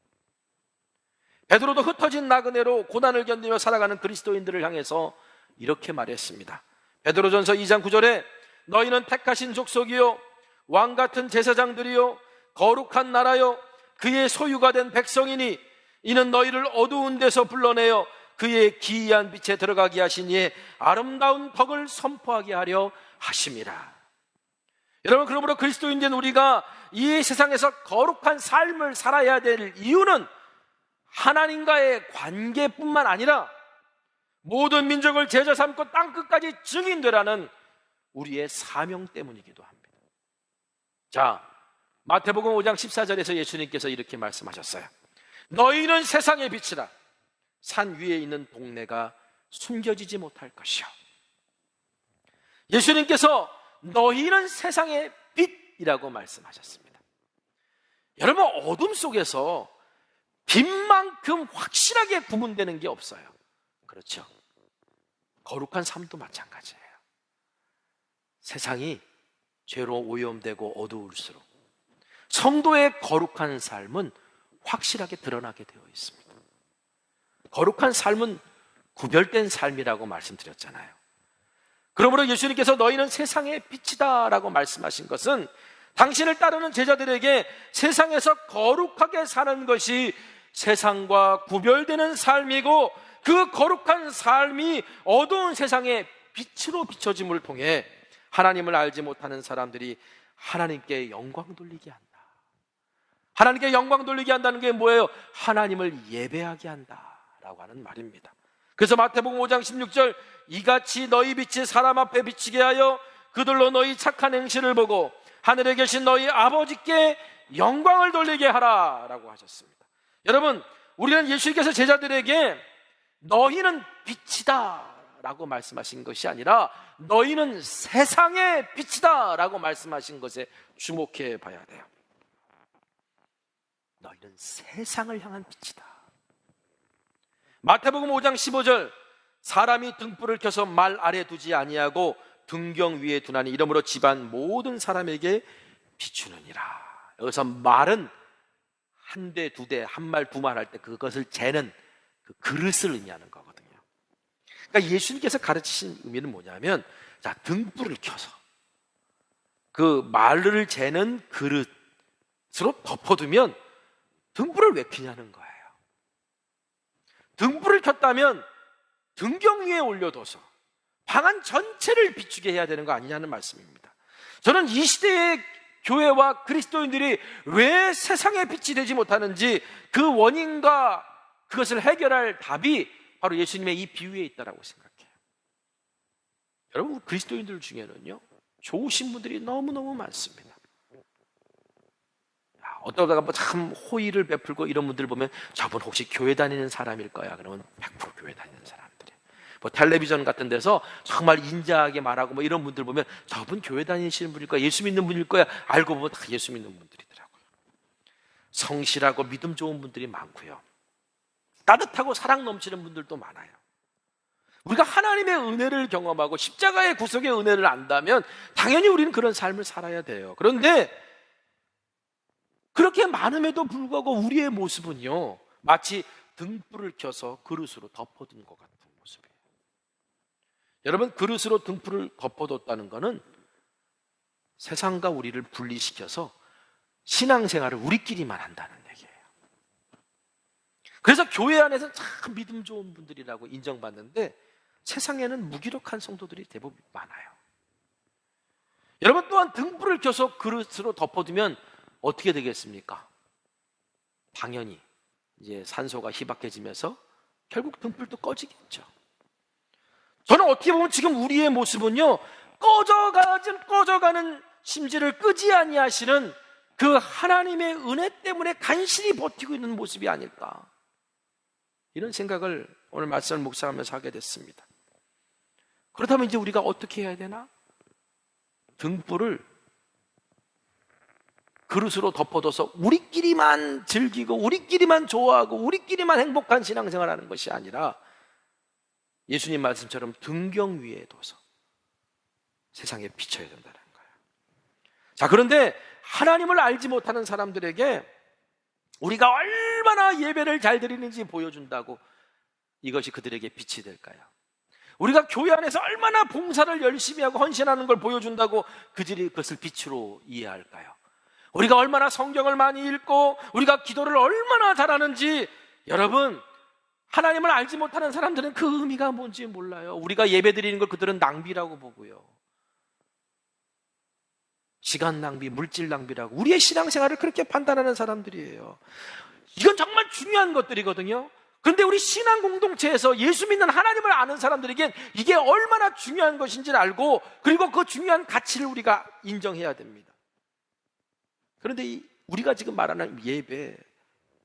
베드로도 흩어진 나그네로 고난을 견디며 살아가는 그리스도인들을 향해서 이렇게 말했습니다. 베드로전서 2장 9절에 너희는 택하신 족속이요 왕같은 제사장들이요 거룩한 나라요 그의 소유가 된 백성이니 이는 너희를 어두운 데서 불러내어 그의 기이한 빛에 들어가게 하신 이의 아름다운 덕을 선포하게 하려 하심이라. 여러분, 그러므로 그리스도인된 우리가 이 세상에서 거룩한 삶을 살아야 될 이유는 하나님과의 관계뿐만 아니라 모든 민족을 제자 삼고 땅끝까지 증인되라는 우리의 사명 때문이기도 합니다. 자, 마태복음 5장 14절에서 예수님께서 이렇게 말씀하셨어요. 너희는 세상의 빛이라. 산 위에 있는 동네가 숨겨지지 못할 것이요. 예수님께서 너희는 세상의 빛이라고 말씀하셨습니다. 여러분, 어둠 속에서 빛만큼 확실하게 구분되는 게 없어요. 그렇죠? 거룩한 삶도 마찬가지예요. 세상이 죄로 오염되고 어두울수록 성도의 거룩한 삶은 확실하게 드러나게 되어 있습니다. 거룩한 삶은 구별된 삶이라고 말씀드렸잖아요. 그러므로 예수님께서 너희는 세상의 빛이다 라고 말씀하신 것은 당신을 따르는 제자들에게 세상에서 거룩하게 사는 것이 세상과 구별되는 삶이고, 그 거룩한 삶이 어두운 세상의 빛으로 비춰짐을 통해 하나님을 알지 못하는 사람들이 하나님께 영광 돌리게 한다. 하나님께 영광 돌리게 한다는 게 뭐예요? 하나님을 예배하게 한다라고 하는 말입니다. 그래서 마태복음 5장 16절 이같이 너희 빛이 사람 앞에 비치게 하여 그들로 너희 착한 행실을 보고 하늘에 계신 너희 아버지께 영광을 돌리게 하라 라고 하셨습니다. 여러분, 우리는 예수님께서 제자들에게 너희는 빛이다 라고 말씀하신 것이 아니라 너희는 세상의 빛이다 라고 말씀하신 것에 주목해 봐야 돼요. 너희는 세상을 향한 빛이다. 마태복음 5장 15절 사람이 등불을 켜서 말 아래 두지 아니하고 등경 위에 두나니 이러므로 집안 모든 사람에게 비추느니라. 여기서 말은 한 대, 두 대, 한 말, 두 말 할 때 그것을 재는 그 그릇을 의미하는 거거든요. 그러니까 예수님께서 가르치신 의미는 뭐냐면, 자, 등불을 켜서 그 말을 재는 그릇으로 덮어두면 등불을 왜 켜냐는 거예요. 등불을 켰다면 등경 위에 올려둬서 방안 전체를 비추게 해야 되는 거 아니냐는 말씀입니다. 저는 이 시대의 교회와 그리스도인들이 왜 세상의 빛이 되지 못하는지 그 원인과 그것을 해결할 답이 바로 예수님의 이 비유에 있다고 생각해요. 여러분, 그리스도인들 중에는요 좋으신 분들이 너무너무 많습니다. 어떠다가 뭐 참 호의를 베풀고 이런 분들 보면 저분 혹시 교회 다니는 사람일 거야. 그러면 100% 교회 다니는 사람이에요. 뭐 텔레비전 같은 데서 정말 인자하게 말하고 뭐 이런 분들 보면 저분 교회 다니시는 분일 거야, 예수 믿는 분일 거야. 알고 보면 다 예수 믿는 분들이더라고요. 성실하고 믿음 좋은 분들이 많고요. 따뜻하고 사랑 넘치는 분들도 많아요. 우리가 하나님의 은혜를 경험하고 십자가의 구속의 은혜를 안다면 당연히 우리는 그런 삶을 살아야 돼요. 그런데 그렇게 많음에도 불구하고 우리의 모습은요, 마치 등불을 켜서 그릇으로 덮어둔 것 같은 모습이에요. 여러분, 그릇으로 등불을 덮어뒀다는 것은 세상과 우리를 분리시켜서 신앙생활을 우리끼리만 한다는 얘기예요. 그래서 교회 안에서 참 믿음 좋은 분들이라고 인정받는데 세상에는 무기력한 성도들이 대부분 많아요. 여러분, 또한 등불을 켜서 그릇으로 덮어두면 어떻게 되겠습니까? 당연히 이제 산소가 희박해지면서 결국 등불도 꺼지겠죠. 저는 어떻게 보면 지금 우리의 모습은요, 꺼져가는 심지를 끄지 아니하시는 그 하나님의 은혜 때문에 간신히 버티고 있는 모습이 아닐까, 이런 생각을 오늘 말씀을 묵상하면서 하게 됐습니다. 그렇다면 이제 우리가 어떻게 해야 되나? 등불을 그릇으로 덮어둬서 우리끼리만 즐기고 우리끼리만 좋아하고 우리끼리만 행복한 신앙생활을 하는 것이 아니라 예수님 말씀처럼 등경 위에 둬서 세상에 비춰야 된다는 거예요. 자, 그런데 하나님을 알지 못하는 사람들에게 우리가 얼마나 예배를 잘 드리는지 보여준다고 이것이 그들에게 빛이 될까요? 우리가 교회 안에서 얼마나 봉사를 열심히 하고 헌신하는 걸 보여준다고 그들이 그것을 빛으로 이해할까요? 우리가 얼마나 성경을 많이 읽고 우리가 기도를 얼마나 잘하는지, 여러분, 하나님을 알지 못하는 사람들은 그 의미가 뭔지 몰라요. 우리가 예배 드리는 걸 그들은 낭비라고 보고요, 시간 낭비, 물질 낭비라고 우리의 신앙생활을 그렇게 판단하는 사람들이에요. 이건 정말 중요한 것들이거든요. 그런데 우리 신앙 공동체에서 예수 믿는 하나님을 아는 사람들에겐 이게 얼마나 중요한 것인지를 알고, 그리고 그 중요한 가치를 우리가 인정해야 됩니다. 그런데 우리가 지금 말하는 예배,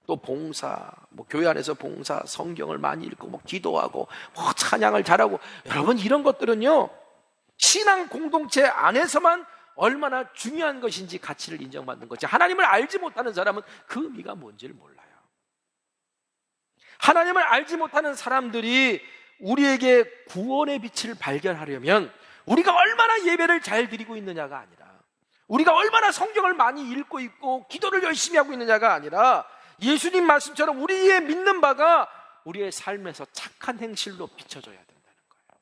또 봉사, 뭐 교회 안에서 봉사, 성경을 많이 읽고 뭐 기도하고 뭐 찬양을 잘하고, 여러분, 이런 것들은요, 신앙 공동체 안에서만 얼마나 중요한 것인지 가치를 인정받는 거지, 하나님을 알지 못하는 사람은 그 의미가 뭔지를 몰라요. 하나님을 알지 못하는 사람들이 우리에게 구원의 빛을 발견하려면 우리가 얼마나 예배를 잘 드리고 있느냐가 아니라, 우리가 얼마나 성경을 많이 읽고 있고 기도를 열심히 하고 있느냐가 아니라, 예수님 말씀처럼 우리의 믿는 바가 우리의 삶에서 착한 행실로 비춰져야 된다는 거예요.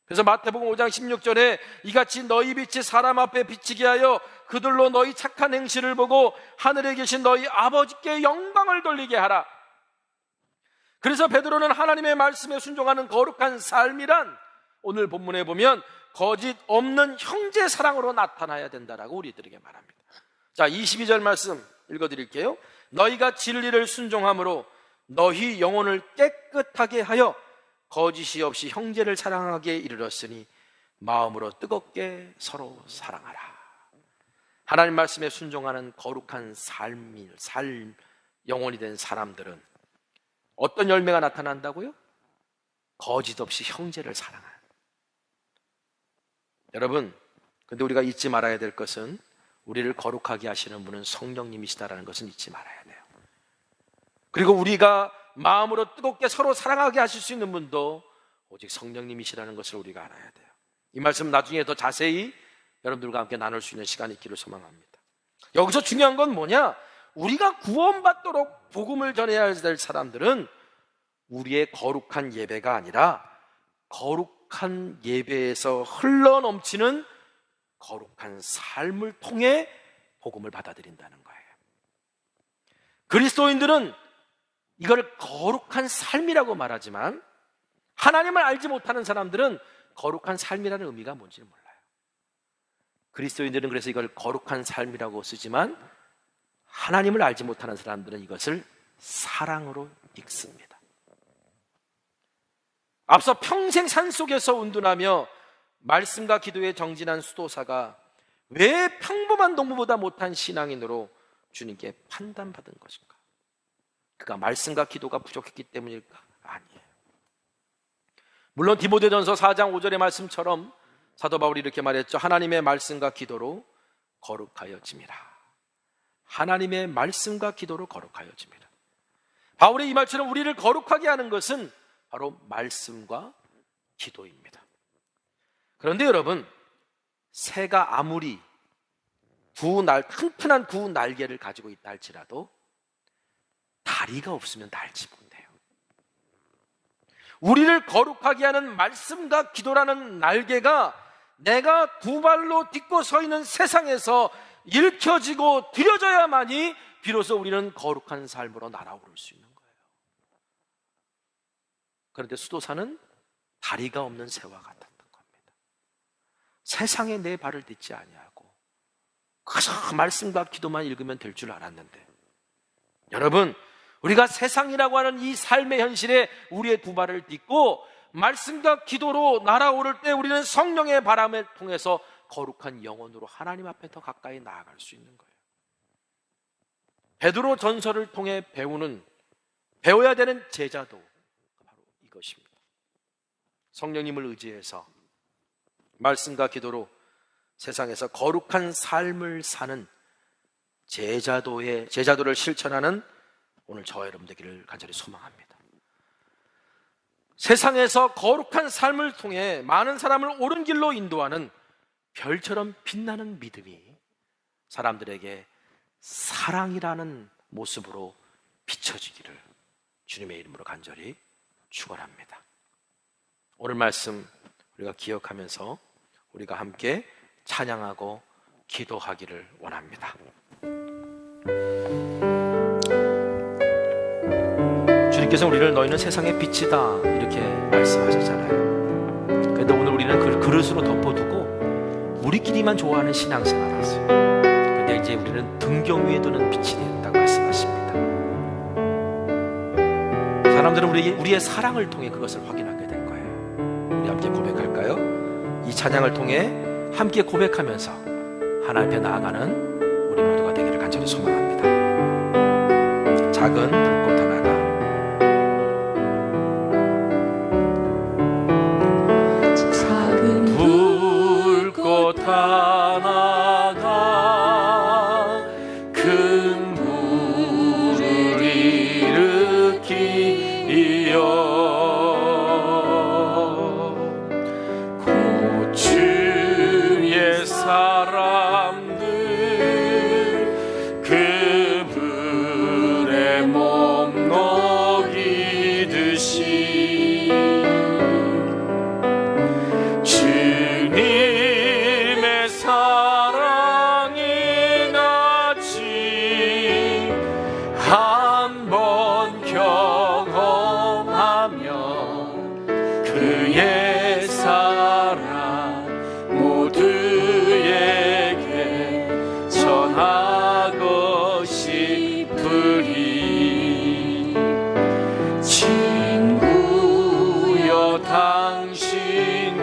그래서 마태복음 5장 16절에 이같이 너희 빛이 사람 앞에 비치게 하여 그들로 너희 착한 행실을 보고 하늘에 계신 너희 아버지께 영광을 돌리게 하라. 그래서 베드로는 하나님의 말씀에 순종하는 거룩한 삶이란, 오늘 본문에 보면 거짓 없는 형제 사랑으로 나타나야 된다라고 우리들에게 말합니다. 자, 22절 말씀 읽어드릴게요. 너희가 진리를 순종함으로 너희 영혼을 깨끗하게 하여 거짓이 없이 형제를 사랑하게 이르렀으니 마음으로 뜨겁게 서로 사랑하라. 하나님 말씀에 순종하는 거룩한 삶, 영혼이 된 사람들은 어떤 열매가 나타난다고요? 거짓 없이 형제를 사랑하는. 여러분, 근데 우리가 잊지 말아야 될 것은 우리를 거룩하게 하시는 분은 성령님이시다라는 것은 잊지 말아야 돼요. 그리고 우리가 마음으로 뜨겁게 서로 사랑하게 하실 수 있는 분도 오직 성령님이시라는 것을 우리가 알아야 돼요. 이 말씀 나중에 더 자세히 여러분들과 함께 나눌 수 있는 시간이 있기를 소망합니다. 여기서 중요한 건 뭐냐? 우리가 구원받도록 복음을 전해야 될 사람들은 우리의 거룩한 예배가 아니라 거룩한 예배에서 흘러넘치는 거룩한 삶을 통해 복음을 받아들인다는 거예요. 그리스도인들은 이걸 거룩한 삶이라고 말하지만 하나님을 알지 못하는 사람들은 거룩한 삶이라는 의미가 뭔지를 몰라요. 그리스도인들은 그래서 이걸 거룩한 삶이라고 쓰지만 하나님을 알지 못하는 사람들은 이것을 사랑으로 읽습니다. 앞서 평생 산속에서 운둔하며 말씀과 기도에 정진한 수도사가 왜 평범한 농부보다 못한 신앙인으로 주님께 판단받은 것인가? 그가 말씀과 기도가 부족했기 때문일까? 아니에요. 물론 디모데전서 4장 5절의 말씀처럼 사도 바울이 이렇게 말했죠. 하나님의 말씀과 기도로 거룩하여짐이라. 하나님의 말씀과 기도로 거룩하여짐이라. 바울의 이 말처럼 우리를 거룩하게 하는 것은 바로 말씀과 기도입니다. 그런데 여러분, 새가 아무리 튼튼한 두 날개를 가지고 있다 할지라도 다리가 없으면 날지 못해요. 우리를 거룩하게 하는 말씀과 기도라는 날개가 내가 두 발로 딛고 서 있는 세상에서 일켜지고 들여져야만이 비로소 우리는 거룩한 삶으로 날아오를 수 있는 거예요. 그런데 수도사는 다리가 없는 새와 같았던 겁니다. 세상에 내 발을 딛지 아니하고 그저 말씀과 기도만 읽으면 될 줄 알았는데, 여러분, 우리가 세상이라고 하는 이 삶의 현실에 우리의 두 발을 딛고 말씀과 기도로 날아오를 때 우리는 성령의 바람을 통해서 거룩한 영혼으로 하나님 앞에 더 가까이 나아갈 수 있는 거예요. 베드로 전설을 통해 배워야 되는 제자도 바로 이것입니다. 성령님을 의지해서 말씀과 기도로 세상에서 거룩한 삶을 사는 제자도를 실천하는 오늘 저와 여러분 되기를 간절히 소망합니다. 세상에서 거룩한 삶을 통해 많은 사람을 옳은 길로 인도하는 별처럼 빛나는 믿음이 사람들에게 사랑이라는 모습으로 비춰지기를 주님의 이름으로 간절히 축원합니다. 오늘 말씀 우리가 기억하면서 우리가 함께 찬양하고 기도하기를 원합니다. 주님께서 우리를 너희는 세상의 빛이다 이렇게 말씀하셨잖아요. 그런데 오늘 우리는 그걸 그릇으로 덮어두고 우리끼리만 좋아하는 신앙생활을 했어요. 그런데 이제 우리는 등경 위에 두는 빛이 되었다고 말씀하십니다. 사람들은 우리의 사랑을 통해 그것을 확인하게 될 거예요. 우리 함께 고백할까요? 이 찬양을 통해 함께 고백하면서 하나님 앞에 나아가는 우리 모두가 되기를 간절히 소망합니다. 작은 불꽃 하나가 불꽃 하나가 큰 불을 일으키려 고층의 사람들 그 불에 몸 녹이듯이 주님의 사랑이 같이 한 번 경험하며 그의 사랑 모두에게 전하고 싶으리. 친구여 당신께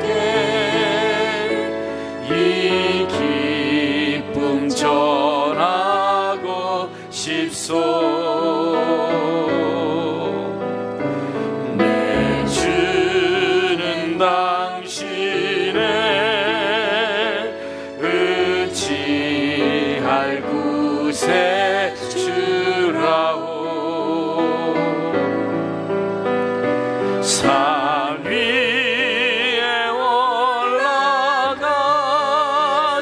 이 기쁨 전하고 싶소. 내 주는 당신의 의지할 곳에 주라오. 산 위에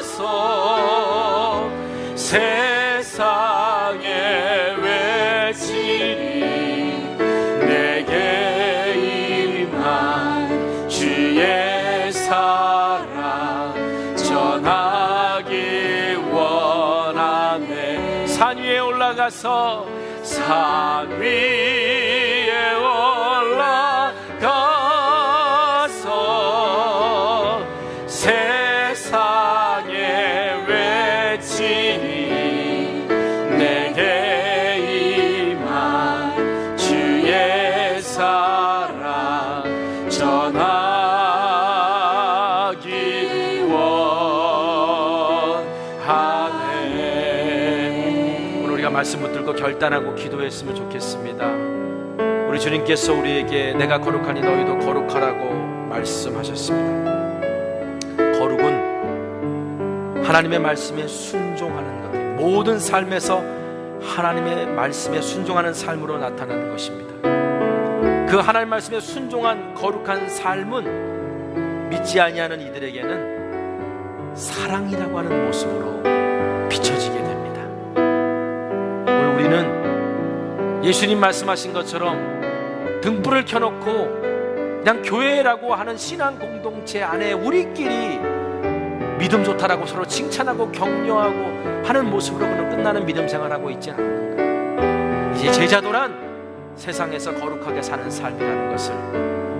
올라가서 세상에 외치리. 내게 임한 주의 사랑 전하기 원하네. 산 위에 올라가서 산 위에 올라가서 세상에 외치니. 내게 임한 주의 사랑 전하기 원하네. 오늘 우리가 말씀 붙들고 결단하고 기도했으면 좋겠습니다. 우리 주님께서 우리에게 내가 거룩하니 너희도 거룩하라고 말씀하셨습니다. 거룩은 하나님의 말씀에 순종하는 것, 모든 삶에서 하나님의 말씀에 순종하는 삶으로 나타나는 것입니다. 그 하나님 말씀에 순종한 거룩한 삶은 믿지 아니하는 이들에게는 사랑이라고 하는 모습으로 비춰지게 됩니다. 오늘 우리는 예수님 말씀하신 것처럼 등불을 켜놓고 그냥 교회라고 하는 신앙 공동체 안에 우리끼리 믿음 좋다라고 서로 칭찬하고 격려하고 하는 모습으로 끝나는 믿음 생활하고 있지 않은가. 이제 제자도란 세상에서 거룩하게 사는 삶이라는 것을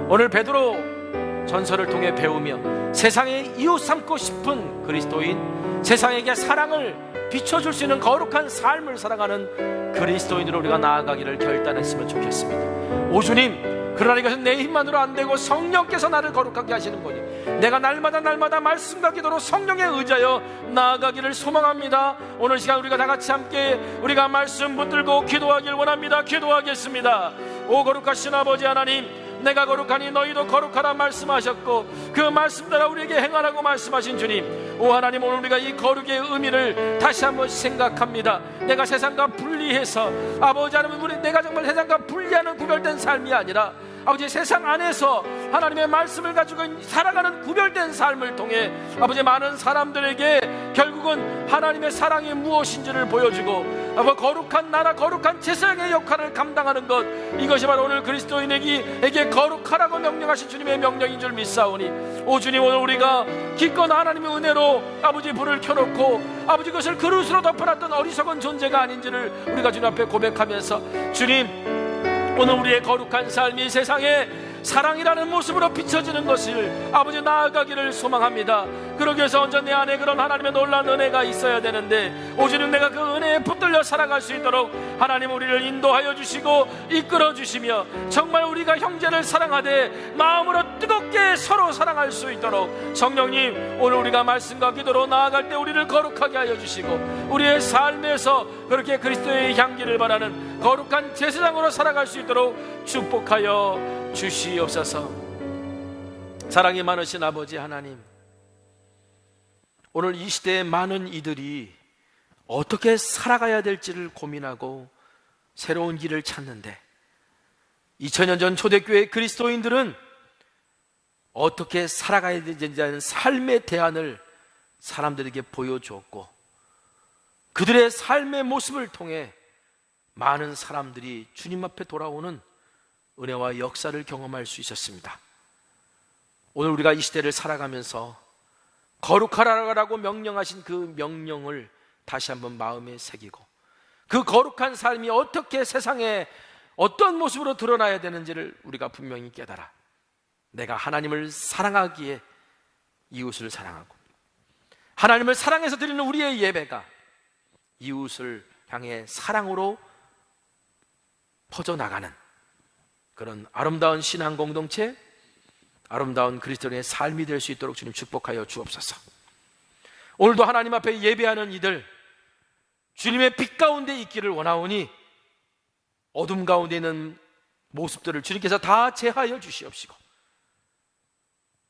오늘 베드로 전설을 통해 배우며 세상에 이웃 삼고 싶은 그리스도인, 세상에게 사랑을 비춰줄 수 있는 거룩한 삶을 살아가는 그리스도인으로 우리가 나아가기를 결단했으면 좋겠습니다. 오 주님, 그러나 이것은 내 힘만으로 안 되고 성령께서 나를 거룩하게 하시는 거니 내가 날마다 말씀과 기도로 성령에 의지하여 나아가기를 소망합니다. 오늘 시간 우리가 다 같이 함께 우리가 말씀 붙들고 기도하길 원합니다. 기도하겠습니다. 오 거룩하신 아버지 하나님, 내가 거룩하니 너희도 거룩하라 말씀하셨고 그 말씀대로 우리에게 행하라고 말씀하신 주님, 오 하나님, 오늘 우리가 이 거룩의 의미를 다시 한번 생각합니다. 내가 세상과 분리해서 아버지 하나님, 내가 정말 세상과 분리하는 구별된 삶이 아니라 아버지 세상 안에서 하나님의 말씀을 가지고 살아가는 구별된 삶을 통해 아버지 많은 사람들에게 결국은 하나님의 사랑이 무엇인지를 보여주고 아버지 거룩한 나라, 거룩한 제사장의 역할을 감당하는 것, 이것이 바로 오늘 그리스도인에게 거룩하라고 명령하신 주님의 명령인 줄 믿사오니, 오 주님, 오늘 우리가 기꺼이 하나님의 은혜로 아버지 불을 켜놓고 아버지 그것을 그릇으로 덮어놨던 어리석은 존재가 아닌지를 우리가 주님 앞에 고백하면서, 주님, 오늘 우리의 거룩한 삶이 세상에 사랑이라는 모습으로 비춰지는 것을 아버지 나아가기를 소망합니다. 그러기 위해서 먼저 내 안에 그런 하나님의 놀라운 은혜가 있어야 되는데, 오주는 내가 그 은혜에 붙들려 살아갈 수 있도록 하나님 우리를 인도하여 주시고 이끌어 주시며, 정말 우리가 형제를 사랑하되 마음으로 뜨겁게 서로 사랑할 수 있도록 성령님, 오늘 우리가 말씀과 기도로 나아갈 때 우리를 거룩하게 하여 주시고 우리의 삶에서 그렇게 그리스도의 향기를 바라는 거룩한 제사장으로 살아갈 수 있도록 축복하여 주시옵소서. 사랑이 많으신 아버지 하나님, 오늘 이 시대에 많은 이들이 어떻게 살아가야 될지를 고민하고 새로운 길을 찾는데, 2000년 전 초대교회 그리스도인들은 어떻게 살아가야 되는지 하는 삶의 대안을 사람들에게 보여주었고, 그들의 삶의 모습을 통해 많은 사람들이 주님 앞에 돌아오는 은혜와 역사를 경험할 수 있었습니다. 오늘 우리가 이 시대를 살아가면서 거룩하라고 명령하신 그 명령을 다시 한번 마음에 새기고, 그 거룩한 삶이 어떻게 세상에 어떤 모습으로 드러나야 되는지를 우리가 분명히 깨달아 내가 하나님을 사랑하기에 이웃을 사랑하고, 하나님을 사랑해서 드리는 우리의 예배가 이웃을 향해 사랑으로 퍼져나가는 그런 아름다운 신앙 공동체, 아름다운 그리스도인의 삶이 될 수 있도록 주님 축복하여 주옵소서. 오늘도 하나님 앞에 예배하는 이들 주님의 빛 가운데 있기를 원하오니, 어둠 가운데 있는 모습들을 주님께서 다 제하여 주시옵시고,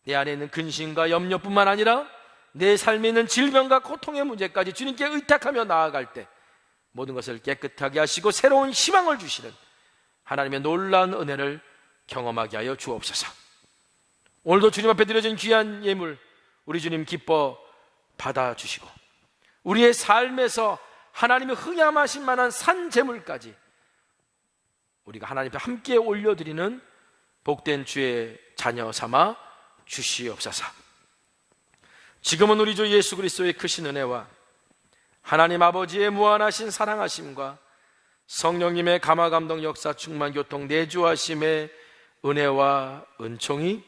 내 안에 있는 근심과 염려뿐만 아니라 내 삶에 있는 질병과 고통의 문제까지 주님께 의탁하며 나아갈 때 모든 것을 깨끗하게 하시고 새로운 희망을 주시는 하나님의 놀라운 은혜를 경험하게 하여 주옵소서. 오늘도 주님 앞에 드려진 귀한 예물 우리 주님 기뻐 받아주시고, 우리의 삶에서 하나님의 흥함하실 만한 산 제물까지 우리가 하나님 앞에 함께 올려드리는 복된 주의 자녀 삼아 주시옵소서. 지금은 우리 주 예수 그리스도의 크신 은혜와 하나님 아버지의 무한하신 사랑하심과 성령님의 감화감동 역사 충만 교통 내주하심의 은혜와 은총이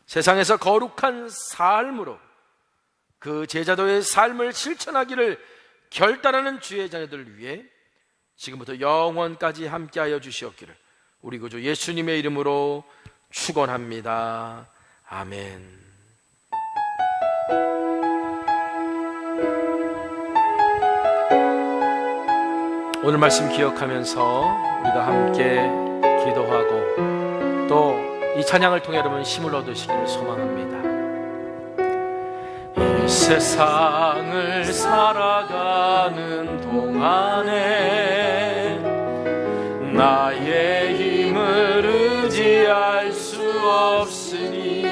세상에서 거룩한 삶으로 그 제자도의 삶을 실천하기를 결단하는 주의 자녀들을 위해 지금부터 영원까지 함께하여 주시옵기를 우리 구주 예수님의 이름으로 축원합니다. 아멘. 오늘 말씀 기억하면서 우리가 함께 기도하고 또 이 찬양을 통해 여러분 힘을 얻으시기를 소망합니다. 이 세상을 살아가는 동안에 나의 힘을 의지할 수 없으니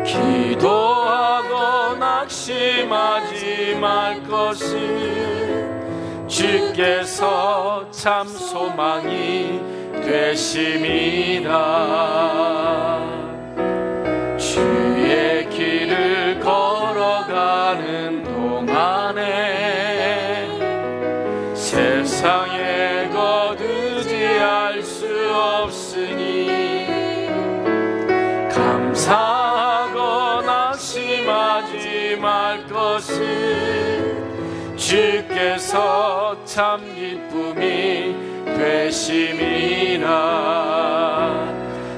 기도하고 낙심하지 말 것을 주께서 참 소망이 되심이라. 주의 길을 걸어가는 동안에 세상에 거두지할 수 없으니 감사하고 낙심하지 말 것을 주께서 참 기쁨이 되심이라.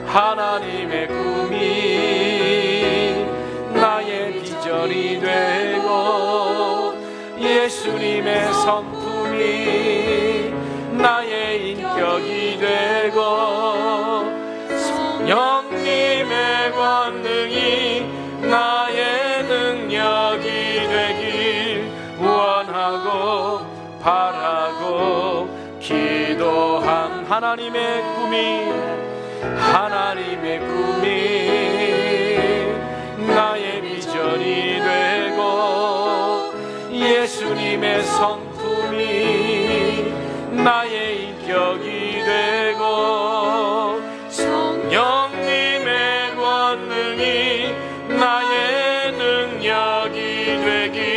하나님의 꿈이 나의 비전이 되고 예수님의 성품이 나의 인격이 되고 성령님의 권능이 나의 능력이 되길 원하고 바라고 기도한 하나님의 꿈이 나의 비전이 되고 예수님의 성품이 나의 인격이 되고 성령님의 권능이 나의 능력이 되길